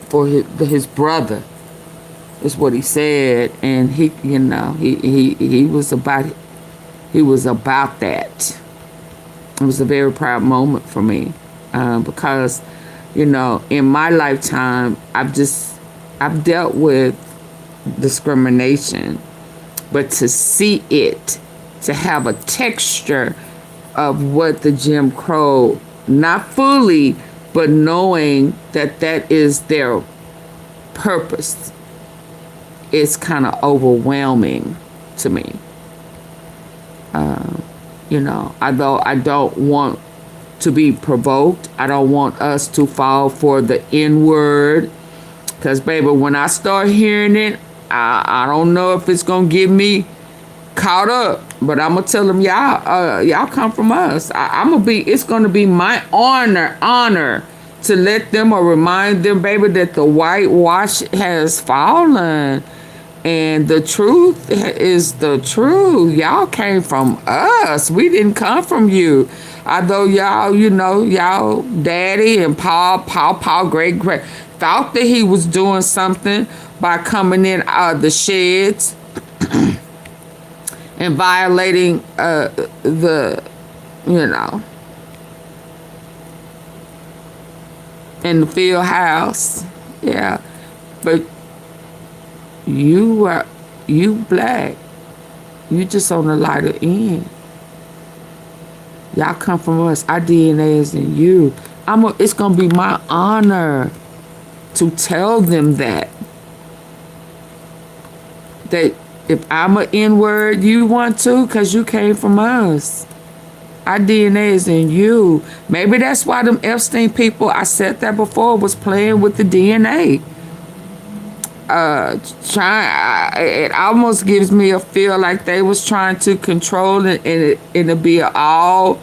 for his brother is what he said, and he was about that. It was a very proud moment for me, because in my lifetime I've dealt with discrimination, but to see it, to have a texture of what the Jim Crow, not fully, but knowing that is their purpose, is kind of overwhelming to me. Although I don't want to be provoked, I don't want us to fall for the N-word, because baby, when I start hearing it, I don't know if it's gonna get me caught up, but I'm gonna tell them, y'all come from us. It's gonna be my honor to let them or remind them, baby, that the whitewash has fallen, And the truth is the truth. Y'all came from us. We didn't come from you. Although y'all, y'all daddy and Paul, great, thought that he was doing something by coming in the sheds and violating in the field house. Yeah. But you black. You just on the lighter end. Y'all come from us. Our DNA is in you. It's gonna be my honor to tell them that if I'm an N-word, you want to, because you came from us. Our DNA is in you. Maybe that's why them Epstein people, I said that before, was playing with the DNA. It almost gives me a feel like they was trying to control it, and it'll be an all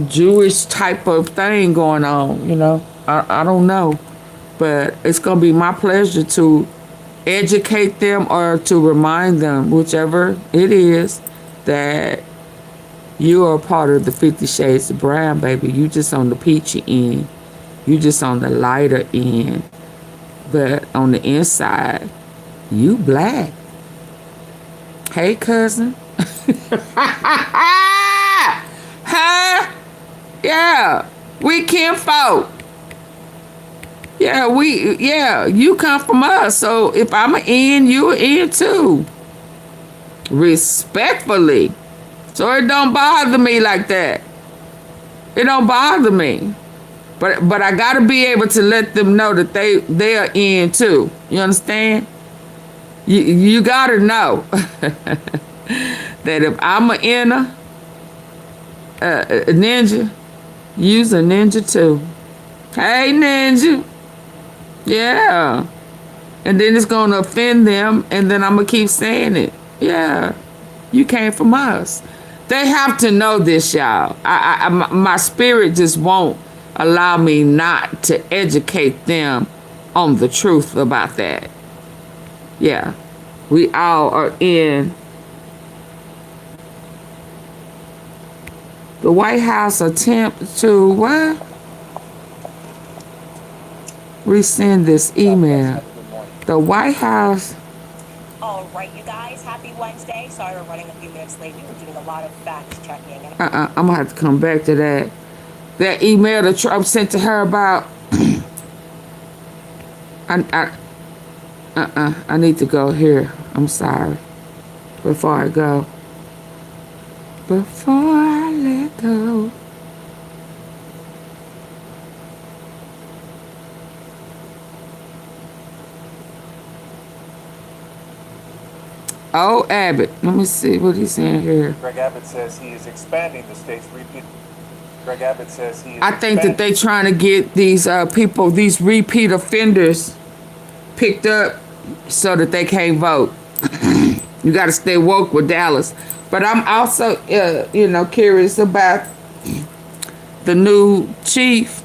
Jewish type of thing going on, I don't know. But it's going to be my pleasure to educate them or to remind them, whichever it is, that you are part of the 50 Shades of Brown, baby. You just on the peachy end. You just on the lighter end. But on the inside, you black. Hey, cousin. Huh? Yeah. We kinfolk. Yeah, you come from us. So if I'm an N, you an N too. Respectfully. So it don't bother me like that. It don't bother me. But I gotta be able to let them know that they are in too. You understand? You gotta know that if I'm a inner a ninja, you's a ninja too. Hey, ninja. Yeah. And then it's gonna offend them, and then I'm gonna keep saying it. Yeah. You came from us. They have to know this, y'all. My spirit just won't allow me not to educate them on the truth about that. Yeah. We all are in. The White House attempt to what? Resend this email. The White House. All right, you guys. Happy Wednesday. Sorry we're running a few minutes late. We were doing a lot of fact checking. I'm gonna have to come back to that. That email that Trump sent to her about. I need to go here. I'm sorry. Before I go. Before I let go. Oh, Abbott. Let me see what he's saying here. Greg Abbott says he is expanding the state's repeat. Greg Abbott says he is. I think that they're trying to get these people, these repeat offenders, picked up so that they can't vote. You got to stay woke with Dallas. But I'm also, curious about the new chief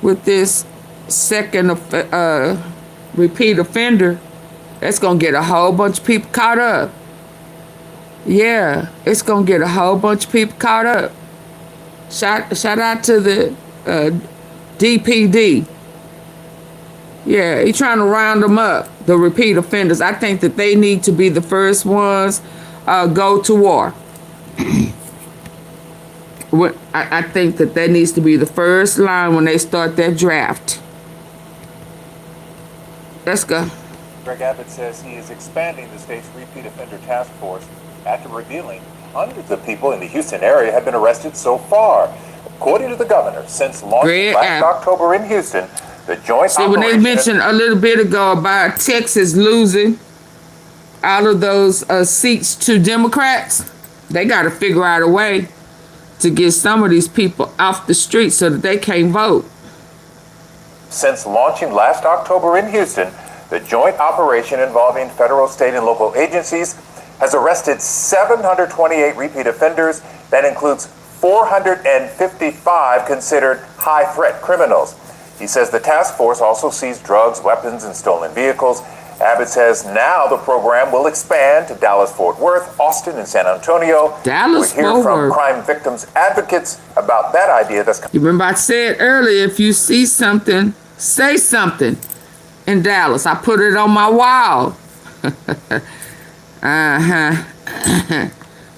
with this second repeat offender. That's going to get a whole bunch of people caught up. Yeah, it's going to get a whole bunch of people caught up. Shout out to the DPD. Yeah, he's trying to round them up, the repeat offenders. I think that they need to be the first ones go to war. I think that needs to be the first line when they start their draft. Let's go. Greg Abbott says he is expanding the state's repeat offender task force after revealing hundreds of people in the Houston area have been arrested so far. According to the governor, since launching last October in Houston, the joint operation... when they mentioned a little bit ago about Texas losing all of those seats to Democrats, they got to figure out a way to get some of these people off the street so that they can't vote. Since launching last October in Houston, the joint operation involving federal, state, and local agencies has arrested 728 repeat offenders. That includes 455 considered high-threat criminals. He says the task force also seized drugs, weapons, and stolen vehicles. Abbott says now the program will expand to Dallas, Fort Worth, Austin, and San Antonio. Dallas, We'll hear Fort from Worth. crime victims advocates about that idea that's You remember I said earlier, if you see something, say something in Dallas. I put it on my wall.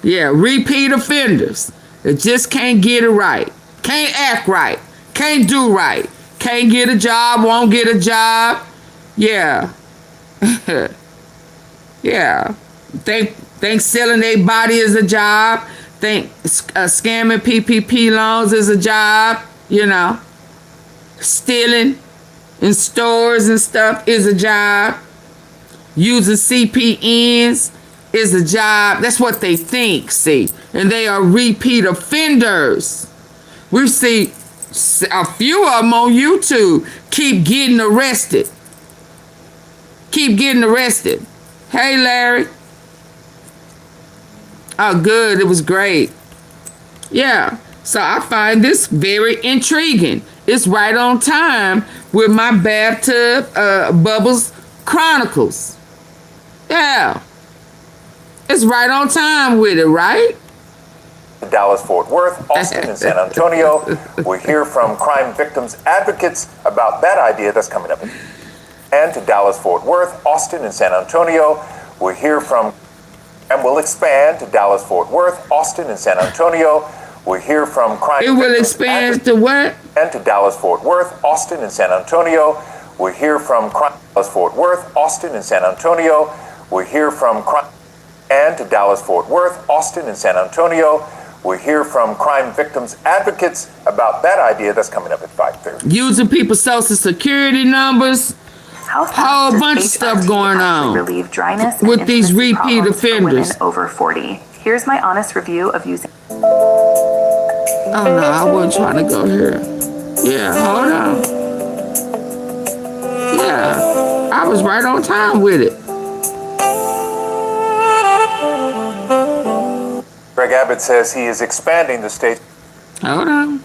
Yeah, repeat offenders. They just can't get it right. Can't act right. Can't do right. Can't get a job, won't get a job. Yeah. Yeah. Think selling their body is a job. Think scamming PPP loans is a job. You know. Stealing in stores and stuff is a job. Using CPNs is a job. That's what they think, see. And they are repeat offenders. We see a few of them on YouTube keep getting arrested. Keep getting arrested. Hey, Larry. Oh, good. It was great. Yeah. So I find this very intriguing. It's right on time with my Bathtub Bubbles Chronicles. Yeah. It's right on time with it, right? Dallas, Fort Worth, Austin, and San Antonio. We'll hear from crime victims advocates about that idea that's coming up. And to Dallas, Fort Worth, Austin, and San Antonio. We'll hear from, and we'll expand to Dallas, Fort Worth, Austin, and San Antonio. We'll hear from crime It will expand to what? And to Dallas, Fort Worth, Austin, and San Antonio. We'll hear from crime Dallas, Fort Worth, Austin, and San Antonio. We'll hear from crime and to Dallas, Fort Worth, Austin, and San Antonio. We'll hear from crime victims advocates about that idea that's coming up at 5:30. Using people's social security numbers. Whole bunch of stuff going on relieve dryness with these repeat offenders. Over 40. Here's my honest review of using. Oh no, I wasn't trying to go here. Yeah, hold on. Yeah, I was right on time with it. Greg Abbott says he is expanding the state. Hold on.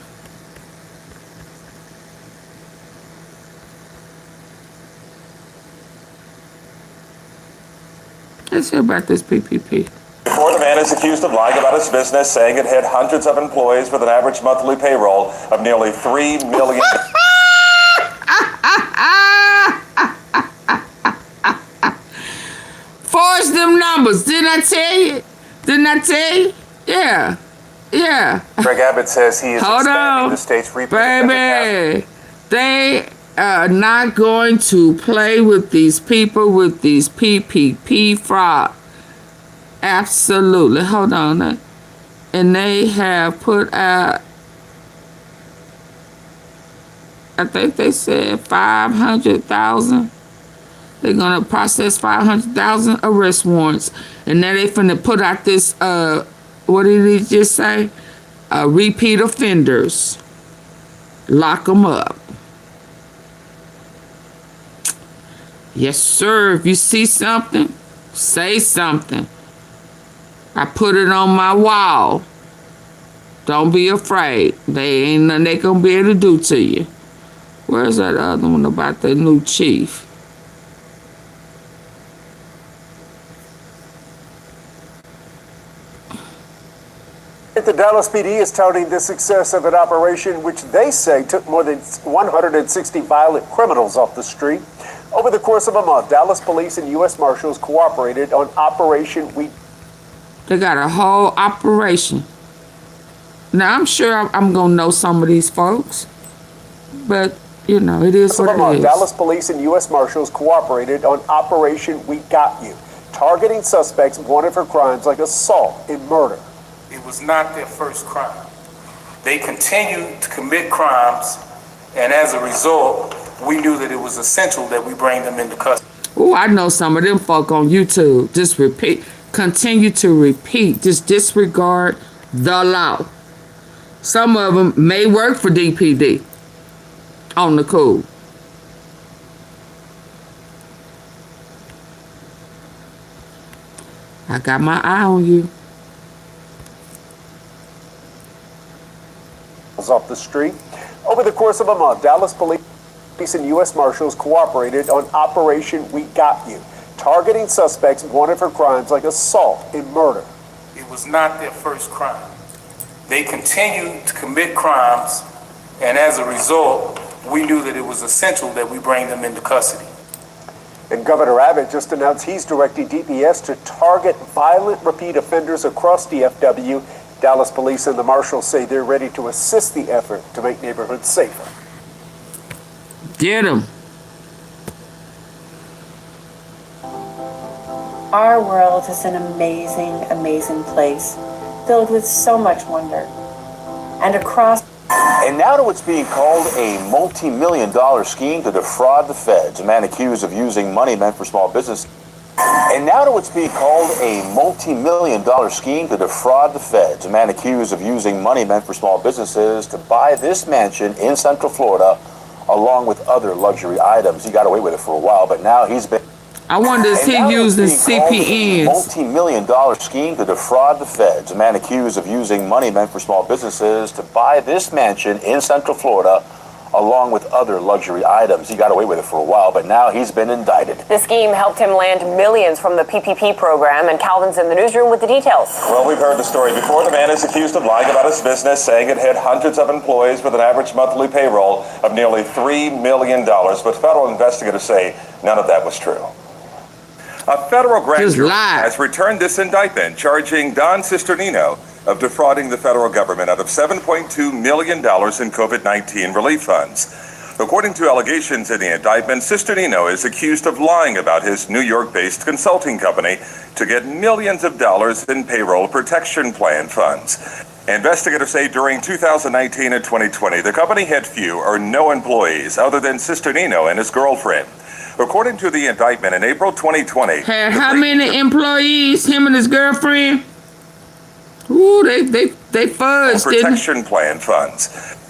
Let's hear about this PPP. Before the man is accused of lying about his business, saying it had hundreds of employees with an average monthly payroll of nearly $3 million. Forge them numbers. Didn't I tell you? Didn't I tell you? Yeah. Yeah. Greg Abbott says he is expanding the state's repeat baby. They are not going to play with these people with these PPP fraud. Absolutely. Hold on. And they have put out, I think they said 500,000. They're going to process 500,000 arrest warrants. And now they finna put out this, what did he just say? Repeat offenders. Lock them up. Yes, sir. If you see something, say something. I put it on my wall. Don't be afraid. They ain't nothing they gonna be able to do to you. Where's that other one about the new chief? The Dallas PD is touting the success of an operation which they say took more than 160 violent criminals off the street. Over the course of a month, Dallas police and U.S. Marshals cooperated on Operation We. They got a whole operation. Now, I'm sure I'm going to know some of these folks, but, you know, it is what it is. Dallas police and U.S. Marshals cooperated on Operation We Got You, targeting suspects wanted for crimes like assault and murder. It was not their first crime. They continued to commit crimes, and as a result, we knew that it was essential that we bring them into custody. Oh, I know some of them folk on YouTube. Just repeat, continue to repeat. Just disregard the law. Some of them may work for DPD on the cool. I got my eye on you. Off the street. Over the course of a month, Dallas police. Police and U.S. Marshals cooperated on Operation We Got You, targeting suspects wanted for crimes like assault and murder. It was not their first crime. They continued to commit crimes, and as a result, we knew that it was essential that we bring them into custody. And Governor Abbott just announced he's directing DPS to target violent repeat offenders across DFW. Dallas police and the marshals say they're ready to assist the effort to make neighborhoods safer. Get them. Our world is an amazing, amazing place, filled with so much wonder. And across... And now to what's being called a multi-million-dollar scheme to defraud the feds. A man accused of using money meant for small business. And now to what's being called a multi-million-dollar scheme to defraud the feds. A man accused of using money meant for small businesses to buy this mansion in Central Florida, along with other luxury items. He got away with it for a while, but now he's been... I wonder if he using CPNs. Multi-million-dollar scheme to defraud the feds. A man accused of using money meant for small businesses to buy this mansion in Central Florida, along with other luxury items. He got away with it for a while, but now he's been indicted. The scheme helped him land millions from the PPP program, and Calvin's in the newsroom with the details. Well, we've heard the story before. The man is accused of lying about his business, saying it had hundreds of employees with an average monthly payroll of nearly $3 million, but federal investigators say none of that was true. A federal grand jury has returned this indictment, charging Don Cisternino of defrauding the federal government out of $7.2 million in COVID-19 relief funds. According to allegations in the indictment, Cisternino is accused of lying about his New York-based consulting company to get millions of dollars in payroll protection plan funds. Investigators say during 2019 and 2020, the company had few or no employees other than Cisternino and his girlfriend. According to the indictment, in April 2020... Had how many employees, him and his girlfriend? Ooh, they fudged, protection plan funds.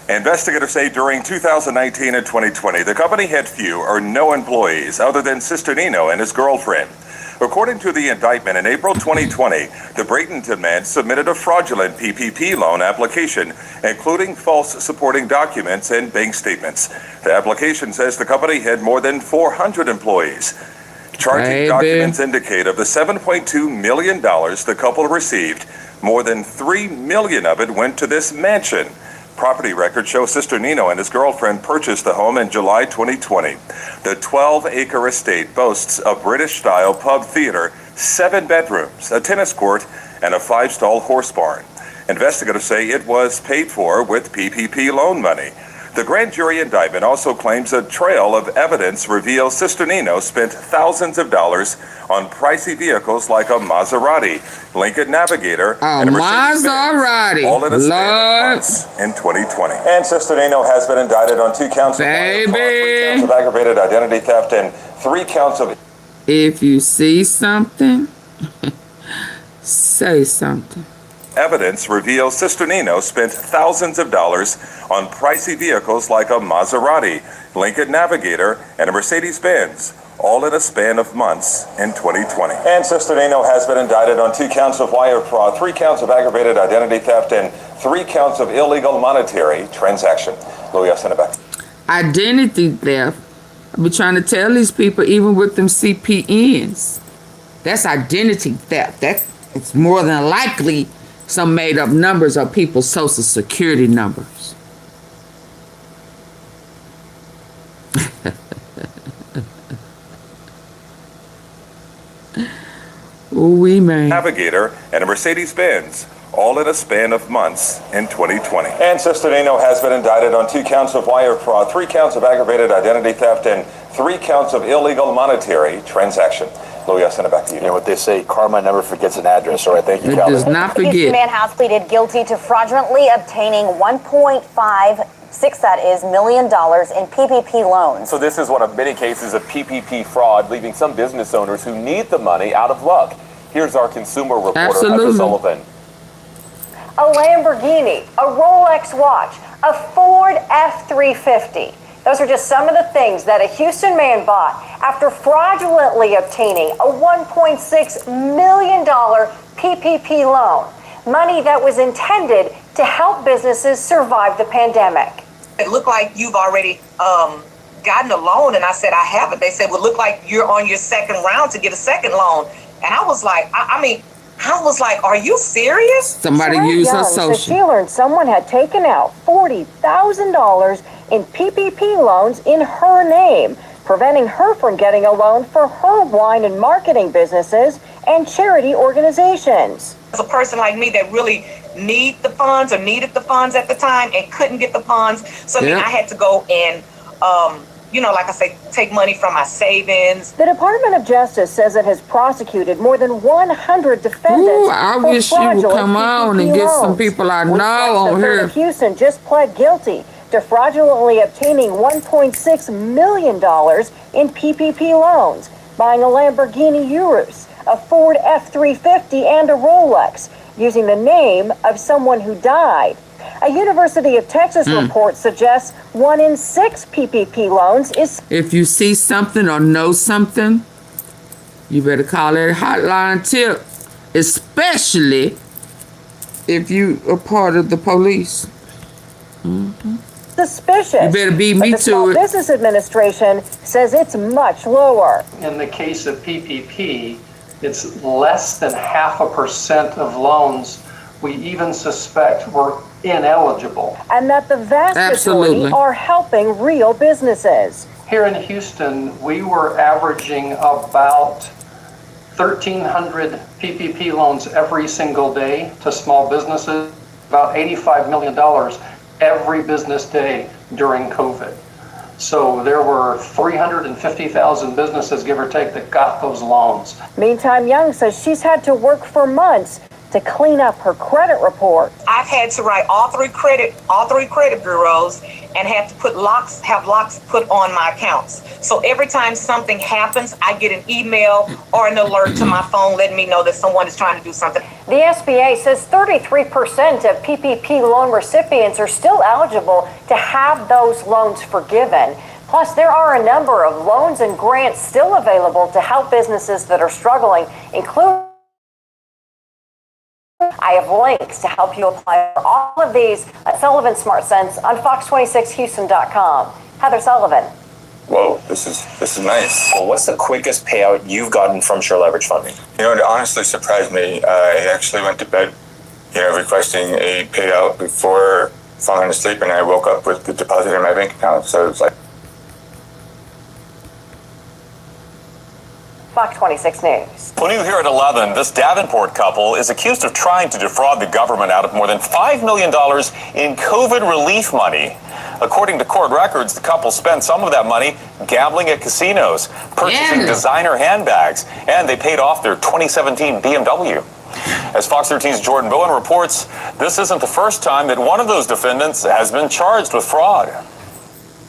Investigators say during 2019 and 2020, the company had few or no employees other than Cisternino and his girlfriend. According to the indictment, in April 2020, the Bradenton man submitted a fraudulent PPP loan application, including false supporting documents and bank statements. The application says the company had more than 400 employees. Charging documents indicate of the $7.2 million the couple received, more than $3 million of it went to this mansion. Property records show Cisternino and his girlfriend purchased the home in July 2020. The 12-acre estate boasts a British-style pub theater, 7 bedrooms, a tennis court, and a 5-stall horse barn. Investigators say it was paid for with PPP loan money. The grand jury indictment also claims a trail of evidence reveals Cisternino spent thousands of dollars on pricey vehicles like a Maserati, Lincoln Navigator, and a Mercedes-Benz, all in a span of months in 2020. And Cisternino has been indicted on 2 counts of wire fraud, 3 counts of aggravated identity theft, and 3 counts of... If you see something, say something. Evidence reveals Cisternino spent thousands of dollars on pricey vehicles like a Maserati, Lincoln Navigator, and a Mercedes-Benz, all in a span of months in 2020. And Cisternino has been indicted on 2 counts of wire fraud, 3 counts of aggravated identity theft, and 3 counts of illegal monetary transaction. Louis, I'll send it back. Identity theft. I've been trying to tell these people, even with them CPNs, that's identity theft. It's more than likely some made up numbers are people's social security numbers. Ooh, man. Navigator and a Mercedes-Benz, all in a span of months in 2020. And Cisternino has been indicted on 2 counts of wire fraud, 3 counts of aggravated identity theft, and 3 counts of illegal monetary transaction. Louis, I'll send it back to you. You know what they say, karma never forgets an address, all right? Thank you, Calvin. It does not The forget. man has pleaded guilty to fraudulently obtaining $1.56 million in PPP loans. So this is one of many cases of PPP fraud, leaving some business owners who need the money out of luck. Here's our consumer reporter, Heather Sullivan. A Lamborghini, a Rolex watch, a Ford F-350. Those are just some of the things that a Houston man bought after fraudulently obtaining a $1.6 million PPP loan, money that was intended to help businesses survive the pandemic. It looked like you've already gotten a loan? And I said, I haven't. They said, well, look like you're on your second round to get a second loan. And I was like, I was like, are you serious? Somebody used her social. So she learned someone had taken out $40,000 in PPP loans in her name, preventing her from getting a loan for her wine and marketing businesses and charity organizations. As a person like me that really needed the funds at the time and couldn't get the funds, so then I had to go and, like I say, take money from my savings. The Department of Justice says it has prosecuted more than 100 defendants. I wish you would come on and get some people I know on here. Houston just pled guilty to fraudulently obtaining $1.6 million in PPP loans, buying a Lamborghini Urus, a Ford F-350, and a Rolex, using the name of someone who died. A University of Texas report suggests 1 in 6 PPP loans is... If you see something or know something, you better call that hotline tip, especially if you are part of the police. Suspicious. You better beat me but the Small Business Administration says it's much lower. In the case of PPP, it's less than 0.5% of loans we even suspect were ineligible. And that the vast majority are helping real businesses. Here in Houston, we were averaging about 1,300 PPP loans every single day to small businesses, about $85 million every business day during COVID. So there were 350,000 businesses, give or take, that got those loans. Meantime, Young says she's had to work for months to clean up her credit report. I've had to write all three credit bureaus and have locks put on my accounts. So every time something happens, I get an email or an alert to my phone letting me know that someone is trying to do something. The SBA says 33% of PPP loan recipients are still eligible to have those loans forgiven. Plus, there are a number of loans and grants still available to help businesses that are struggling, including I have links to help you apply for all of these at Sullivan Smart Sense on Fox26Houston.com. Heather Sullivan. Whoa, this is nice. Well, what's the quickest payout you've gotten from Sure Leverage funding? It honestly surprised me. I actually went to bed, requesting a payout before falling asleep, and I woke up with the deposit in my bank account. So it's like. Fox 26 News. Well, new here at 11, this Davenport couple is accused of trying to defraud the government out of more than $5 million in COVID relief money. According to court records, the couple spent some of that money gambling at casinos, purchasing designer handbags, and they paid off their 2017 BMW. As Fox 13's Jordan Bowen reports, this isn't the first time that one of those defendants has been charged with fraud.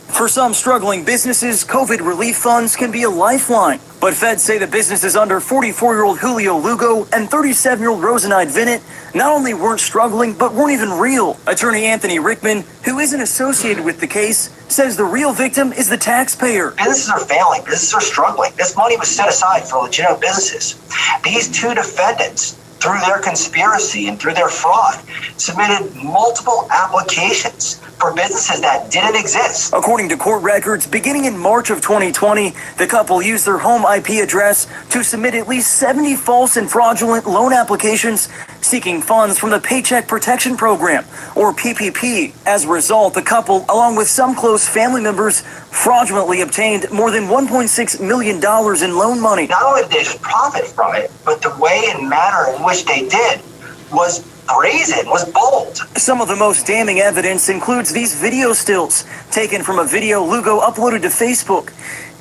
For some struggling businesses, COVID relief funds can be a lifeline. But feds say the businesses under 44-year-old Julio Lugo and 37-year-old Rosenide Vinnett not only weren't struggling, but weren't even real. Attorney Anthony Rickman, who isn't associated with the case, says the real victim is the taxpayer. Businesses are failing. Businesses are struggling. This money was set aside for legitimate businesses. These two defendants, through their conspiracy and through their fraud, submitted multiple applications for businesses that didn't exist. According to court records, beginning in March of 2020, the couple used their home IP address to submit at least 70 false and fraudulent loan applications seeking funds from the Paycheck Protection Program, or PPP. As a result, the couple, along with some close family members, fraudulently obtained more than $1.6 million in loan money. Not only did they just profit from it, but the way and manner in which they did was brazen, was bold. Some of the most damning evidence includes these video stills taken from a video Lugo uploaded to Facebook.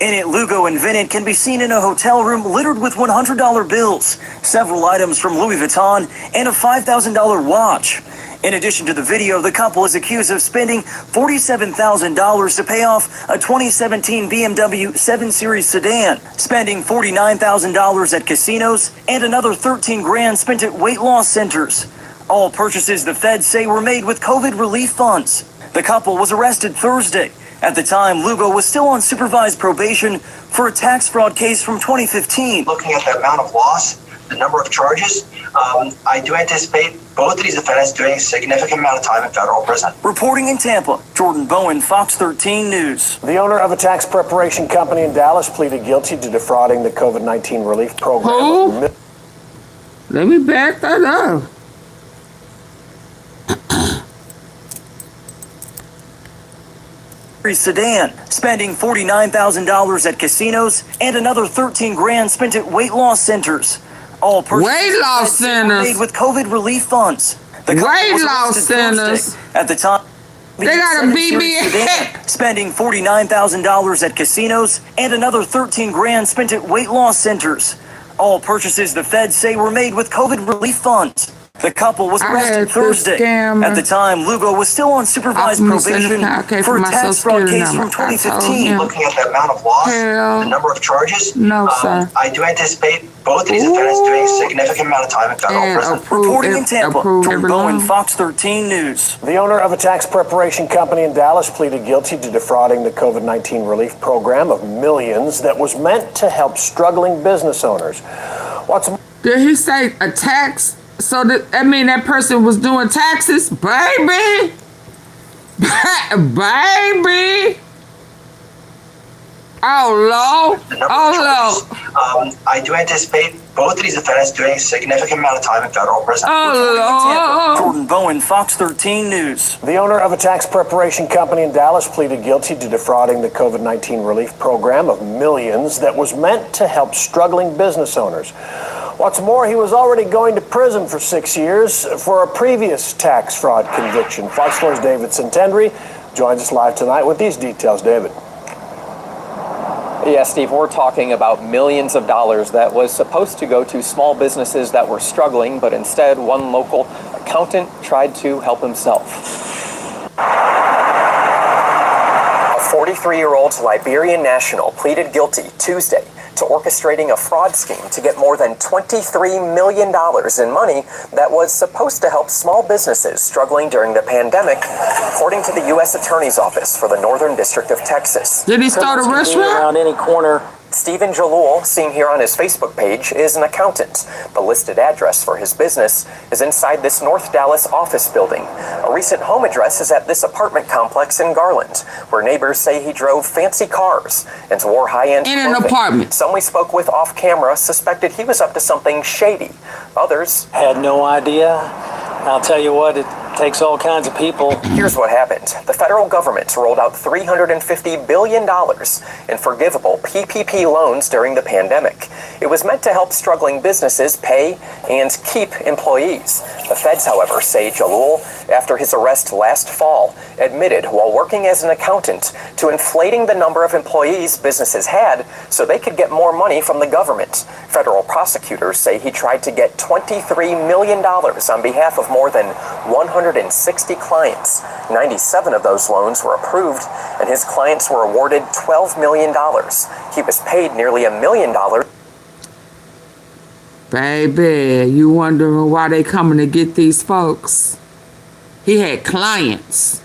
In it, Lugo and Vinnett can be seen in a hotel room littered with $100 bills, several items from Louis Vuitton, and a $5,000 watch. In addition to the video, the couple is accused of spending $47,000 to pay off a 2017 BMW 7 Series sedan, spending $49,000 at casinos, and another $13,000 spent at weight loss centers. All purchases the feds say were made with COVID relief funds. The couple was arrested Thursday. At the time, Lugo was still on supervised probation for a tax fraud case from 2015. Looking at the amount of loss, the number of charges, I do anticipate both of these defendants doing a significant amount of time in federal prison. Reporting in Tampa, Jordan Bowen, Fox 13 News. The owner of a tax preparation company in Dallas pleaded guilty to defrauding the COVID-19 relief program. Who? Let me back that up. Sedan, spending $49,000 at casinos and another 13 grand spent at weight loss centers. All weight loss centers made with COVID relief funds. The weight loss centers. At the time, they got a BBA. Sedan, spending $49,000 at casinos and another 13 grand spent at weight loss centers. All purchases the feds say were made with COVID relief funds. The couple was arrested Thursday. At the time, Lugo was still on supervised probation for a tax fraud case from 2015. Looking at the amount of loss, the number of charges, sir. I do anticipate both of these defendants doing a significant amount of time in federal prison. Reporting in Tampa, Jordan Bowen, Fox 13 News. The owner of a tax preparation company in Dallas pleaded guilty to defrauding the COVID-19 relief program of millions that was meant to help struggling business owners. Did he say a tax? So that mean that person was doing taxes? Baby! Baby! Oh, Lord. Oh, Lord. I do anticipate both of these defendants doing a significant amount of time in federal prison. Oh, Lord. Jordan Bowen, Fox 13 News. The owner of a tax preparation company in Dallas pleaded guilty to defrauding the COVID-19 relief program of millions that was meant to help struggling business owners. What's more, he was already going to prison for 6 years for a previous tax fraud conviction. Fox 4's David Centendry joins us live tonight with these details. David. Yeah, Steve, we're talking about millions of dollars that was supposed to go to small businesses that were struggling, but instead one local accountant tried to help himself. A 43-year-old Liberian national pleaded guilty Tuesday to orchestrating a fraud scheme to get more than $23 million in money that was supposed to help small businesses struggling during the pandemic, according to the U.S. Attorney's Office for the Northern District of Texas. Did he start a restaurant? Around any corner. Stephen Jalul, seen here on his Facebook page, is an accountant. The listed address for his business is inside this North Dallas office building. A recent home address is at this apartment complex in Garland, where neighbors say he drove fancy cars and wore high-end clothing. In an apartment. Some we spoke with off camera suspected he was up to something shady. Others had no idea. I'll tell you what, it takes all kinds of people. Here's what happened. The federal government rolled out $350 billion in forgivable PPP loans during the pandemic. It was meant to help struggling businesses pay and keep employees. The feds, however, say Jalul, after his arrest last fall, admitted while working as an accountant to inflating the number of employees businesses had so they could get more money from the government. Federal prosecutors say he tried to get $23 million on behalf of more than 160 clients. 97 of those loans were approved, and his clients were awarded $12 million. He was paid nearly $1 million. Baby, you wondering why they coming to get these folks? He had clients.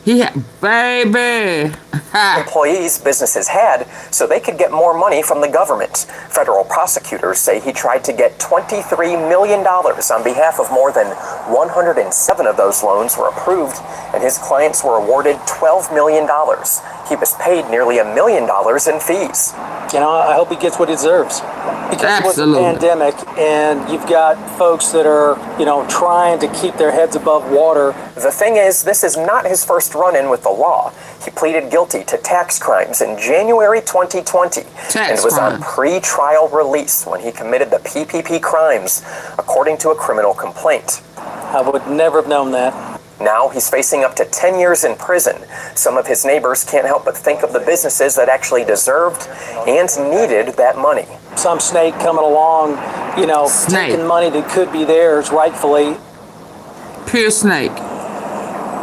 He had, baby. Employees businesses had so they could get more money from the government. Federal prosecutors say he tried to get $23 million on behalf of more than 107 of those loans were approved, and his clients were awarded $12 million. He was paid nearly $1 million in fees. You know, I hope he gets what he deserves. Because it was a pandemic, and you've got folks that are, you know, trying to keep their heads above water. The thing is, this is not his first run-in with the law. He pleaded guilty to tax crimes in January 2020 and was on pre-trial release when he committed the PPP crimes, according to a criminal complaint. I would never have known that. Now he's facing up to 10 years in prison. Some of his neighbors can't help but think of the businesses that actually deserved and needed that money. Some snake coming along, you know, taking money that could be theirs rightfully. Pure snake.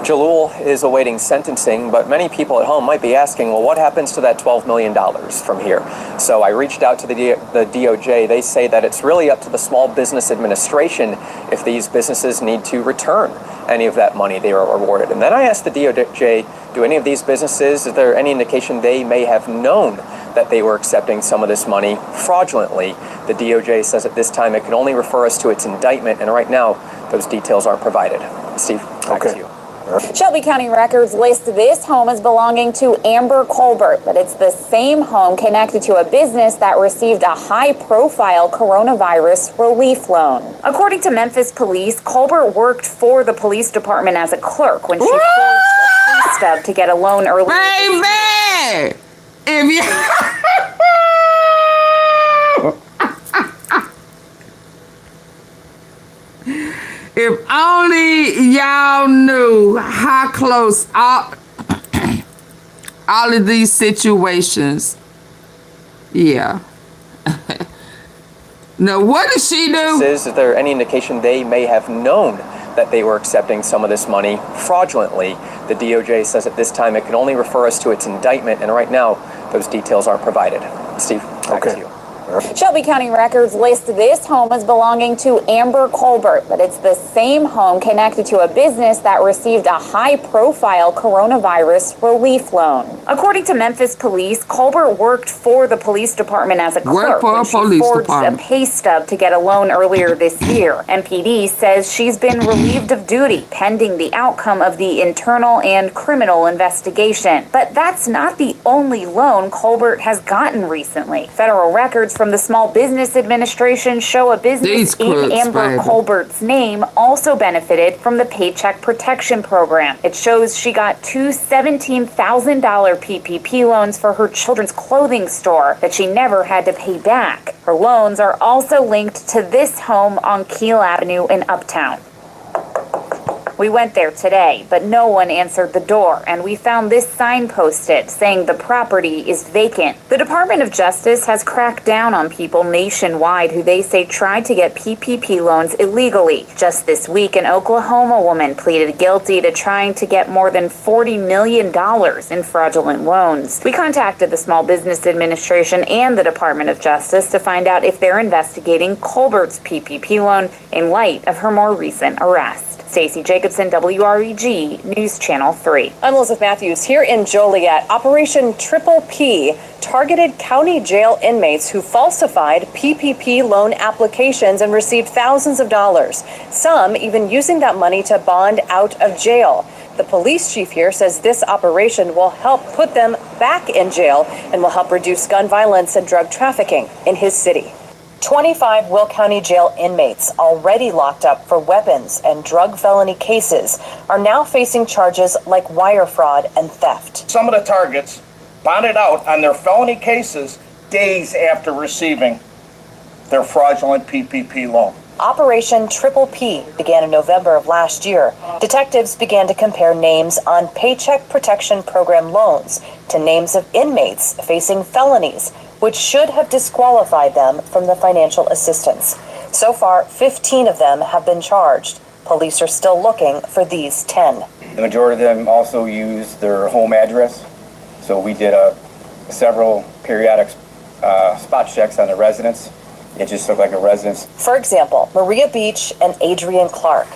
Jalul is awaiting sentencing, but many people at home might be asking, well, what happens to that $12 million from here? So I reached out to the DOJ. They say that it's really up to the Small Business Administration if these businesses need to return any of that money they were awarded. And then I asked the DOJ, do any of these businesses, is there any indication they may have known that they were accepting some of this money fraudulently The DOJ says at this time it can only refer us to its indictment, and right now those details aren't provided. Steve, back to you. Shelby County records list this home as belonging to Amber Colbert, but it's the same home connected to a business that received a high-profile coronavirus relief loan. According to Memphis police, Colbert worked for the police department as a clerk when she forged a pay stub to get a loan earlier. Baby! If you... If only y'all knew how close all of these situations. Yeah. Now, what did she do? Is there any indication they may have known that they were accepting some of this money fraudulently? The DOJ says at this time it can only refer us to its indictment, and right now those details aren't provided. Steve, back to you. Shelby County records list this home as belonging to Amber Colbert, but it's the same home connected to a business that received a high-profile coronavirus relief loan. According to Memphis police, Colbert worked for the police department as a clerk when she forged a pay stub to get a loan earlier this year. MPD says she's been relieved of duty pending the outcome of the internal and criminal investigation. But that's not the only loan Colbert has gotten recently. Federal records from the Small Business Administration show a business in Amber Colbert's name also benefited from the Paycheck Protection Program. It shows she got two $17,000 PPP loans for her children's clothing store that she never had to pay back. Her loans are also linked to this home on Keel Avenue in Uptown. We went there today, but no one answered the door, and we found this sign posted saying the property is vacant. The Department of Justice has cracked down on people nationwide who they say tried to get PPP loans illegally. Just this week, an Oklahoma woman pleaded guilty to trying to get more than $40 million in fraudulent loans. We contacted the Small Business Administration and the Department of Justice to find out if they're investigating Colbert's PPP loan in light of her more recent arrest. Stacey Jacobson, WREG, News Channel 3. I'm Elizabeth Matthews here in Joliet. Operation Triple P targeted county jail inmates who falsified PPP loan applications and received thousands of dollars, some even using that money to bond out of jail. The police chief here says this operation will help put them back in jail and will help reduce gun violence and drug trafficking in his city. 25 Will County Jail inmates already locked up for weapons and drug felony cases are now facing charges like wire fraud and theft. Some of the targets bonded out on their felony cases days after receiving their fraudulent PPP loan. Operation Triple P began in November of last year. Detectives began to compare names on Paycheck Protection Program loans to names of inmates facing felonies, which should have disqualified them from the financial assistance. So far, 15 of them have been charged. Police are still looking for these 10. The majority of them also use their home address. So we did several periodic spot checks on the residents. It just looked like a residence. For example, Maria Beach and Adrian Clark.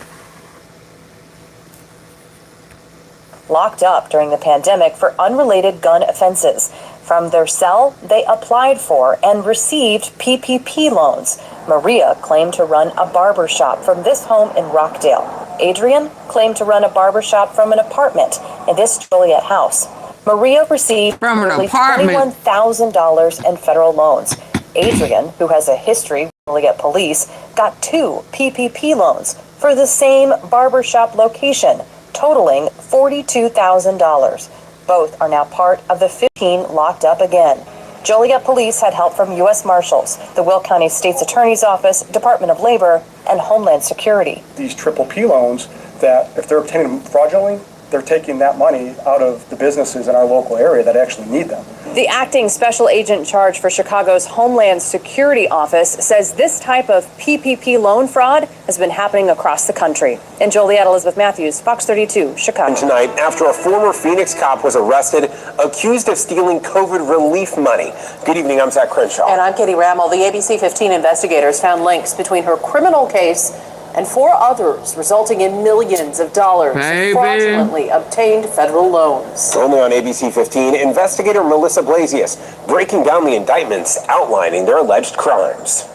Locked up during the pandemic for unrelated gun offenses. From their cell, they applied for and received PPP loans. Maria claimed to run a barber shop from this home in Rockdale. Adrian claimed to run a barber shop from an apartment in this Joliet house. Maria received nearly $21,000 in federal loans. Adrian, who has a history with Joliet police, got 2 PPP loans for the same barbershop location, totaling $42,000. Both are now part of the 15 locked up again. Joliet police had help from U.S. Marshals, the Will County State's Attorney's Office, Department of Labor, and Homeland Security. These Triple P loans, that if they're obtaining them fraudulently, they're taking that money out of the businesses in our local area that actually need them. The acting special agent in charge for Chicago's Homeland Security Office says this type of PPP loan fraud has been happening across the country. In Joliet, Elizabeth Matthews, Fox 32, Chicago. Tonight, after a former Phoenix cop was arrested, accused of stealing COVID relief money. Good evening, I'm Zach Crenshaw. And I'm Katie Rammel. The ABC 15 investigators found links between her criminal case and 4 others, resulting in millions of dollars of fraudulently obtained federal loans. Only on ABC 15, investigator Melissa Blasius breaking down the indictments outlining their alleged crimes.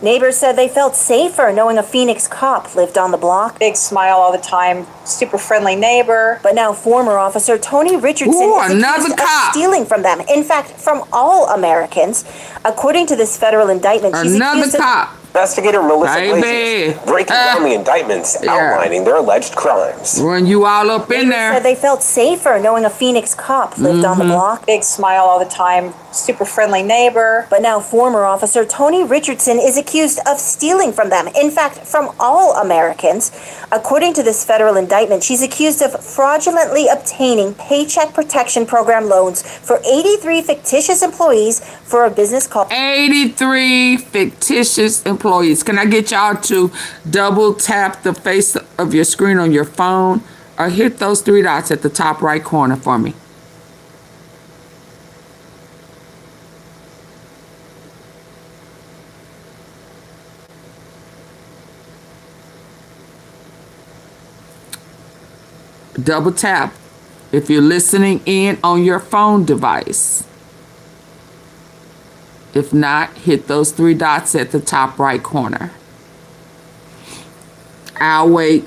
Neighbors said they felt safer knowing a Phoenix cop lived on the block. Big smile all the time, super friendly neighbor. But now former officer Tony Richardson is accused of stealing from them. In fact, from all Americans. According to this federal indictment, she's accused of... Investigator Melissa Glazier breaking down the indictments outlining their alleged crimes. When you all up in there. Said they felt safer knowing a Phoenix cop lived on the block. Big smile all the time, super friendly neighbor. But now former officer Tony Richardson is accused of stealing from them. In fact, from all Americans. According to this federal indictment, she's accused of fraudulently obtaining Paycheck Protection Program loans for 83 fictitious employees for a business called 83 fictitious employees. Can I get y'all to double tap the face of your screen on your phone or hit those three dots at the top right corner for me? Double tap if you're listening in on your phone device. If not, hit those three dots at the top right corner. I'll wait.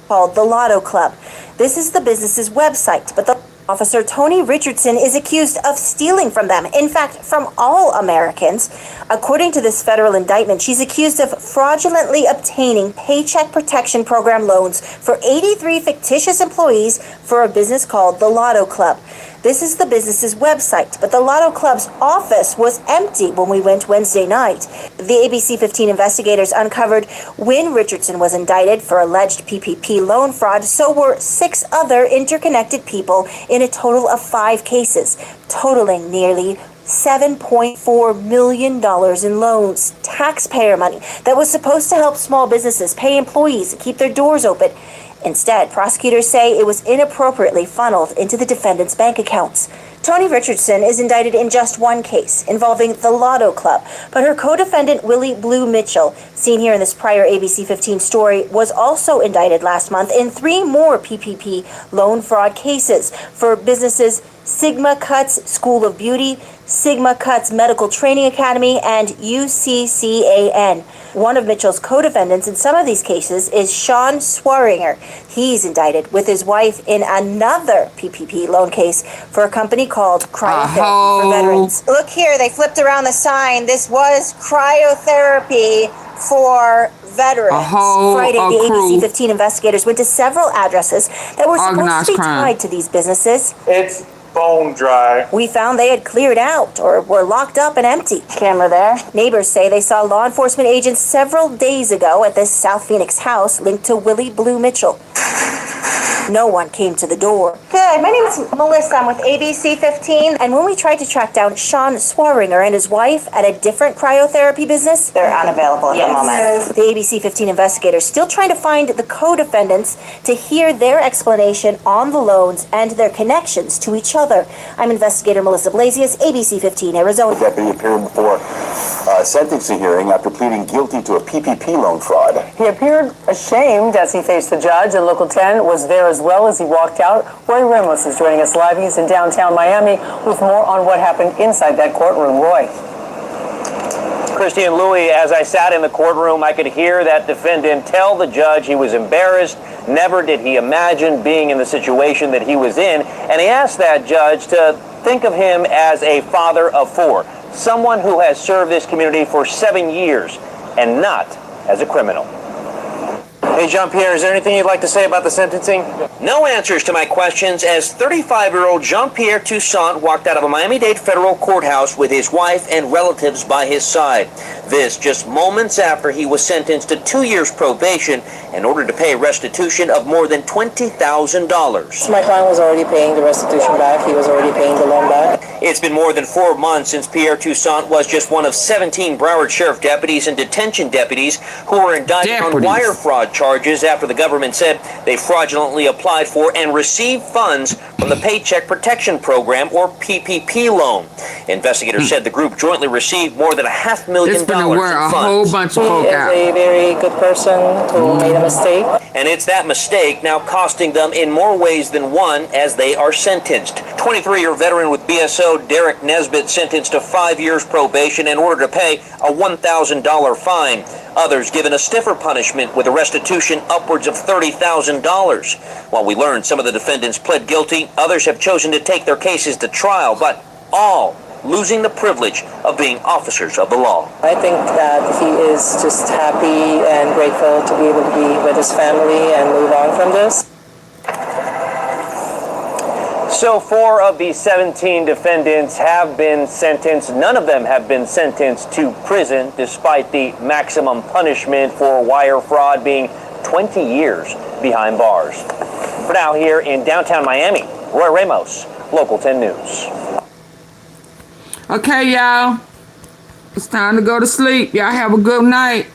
called the Lotto Club. This is the business's website, but the officer Tony Richardson is accused of stealing from them. In fact, from all Americans. According to this federal indictment, she's accused of fraudulently obtaining Paycheck Protection Program loans for 83 fictitious employees for a business called the Lotto Club. This is the business's website, but the Lotto Club's office was empty when we went Wednesday night. The ABC 15 investigators uncovered when Richardson was indicted for alleged PPP loan fraud, so were 6 other interconnected people in a total of 5 cases, totaling nearly $7.4 million in loans, taxpayer money that was supposed to help small businesses pay employees, keep their doors open. Instead, prosecutors say it was inappropriately funneled into the defendant's bank accounts. Tony Richardson is indicted in just one case involving the Lotto Club, but her co-defendant Willie Blue Mitchell, seen here in this prior ABC 15 story, was also indicted last month in 3 more PPP loan fraud cases for businesses Sigma Cuts School of Beauty, Sigma Cuts Medical Training Academy, and UCCAN. One of Mitchell's co-defendants in some of these cases is Sean Swaringer. He's indicted with his wife in another PPP loan case for a company called Cryotherapy for Veterans. Look here, they flipped around the sign. This was cryotherapy for veterans. Friday, the ABC 15 investigators went to several addresses that were supposed to be tied to these businesses. It's bone dry. We found they had cleared out or were locked up and empty. Camera there. Neighbors say they saw law enforcement agents several days ago at this South Phoenix house linked to Willie Blue Mitchell. No one came to the door. Good. My name is Melissa. I'm with ABC 15. And when we tried to track down Sean Swaringer and his wife at a different cryotherapy business, they're unavailable at the moment. The ABC 15 investigators still trying to find the co-defendants to hear their explanation on the loans and their connections to each other. I'm investigator Melissa Blasius, ABC 15, Arizona. The deputy appeared before a sentencing hearing after pleading guilty to a PPP loan fraud. He appeared ashamed as he faced the judge, and Local 10 was there as well as he walked out. Roy Ramos is joining us live. He's in downtown Miami with more on what happened inside that courtroom. Roy. Christy and Louie, as I sat in the courtroom, I could hear that defendant tell the judge he was embarrassed. Never did he imagine being in the situation that he was in. And he asked that judge to think of him as a father of 4, someone who has served this community for 7 years and not as a criminal. Hey, Jean-Pierre, is there anything you'd like to say about the sentencing? No answers to my questions as 35-year-old Jean-Pierre Toussaint walked out of a Miami-Dade federal courthouse with his wife and relatives by his side. This just moments after he was sentenced to 2 years probation in order to pay restitution of more than $20,000. My client was already paying the restitution back. He was already paying the loan back. It's been more than 4 months since Pierre Toussaint was just one of 17 Broward Sheriff deputies and detention deputies who were indicted on wire fraud charges after the government said they fraudulently applied for and received funds from the Paycheck Protection Program, or PPP loan. Investigators said the group jointly received more than $500,000 in funds. Whole bunch of folk out. He is a very good person who made a mistake. And it's that mistake now costing them in more ways than one as they are sentenced. 23-year veteran with BSO Derek Nesbitt sentenced to 5 years probation in order to pay a $1,000 fine. Others given a stiffer punishment with a restitution upwards of $30,000. While we learned some of the defendants pled guilty, others have chosen to take their cases to trial, but all losing the privilege of being officers of the law. I think that he is just happy and grateful to be able to be with his family and move on from this. So 4 of the 17 defendants have been sentenced. None of them have been sentenced to prison, despite the maximum punishment for wire fraud being 20 years behind bars. For now, here in downtown Miami, Roy Ramos, Local 10 News. Okay, y'all. It's time to go to sleep. Y'all have a good night.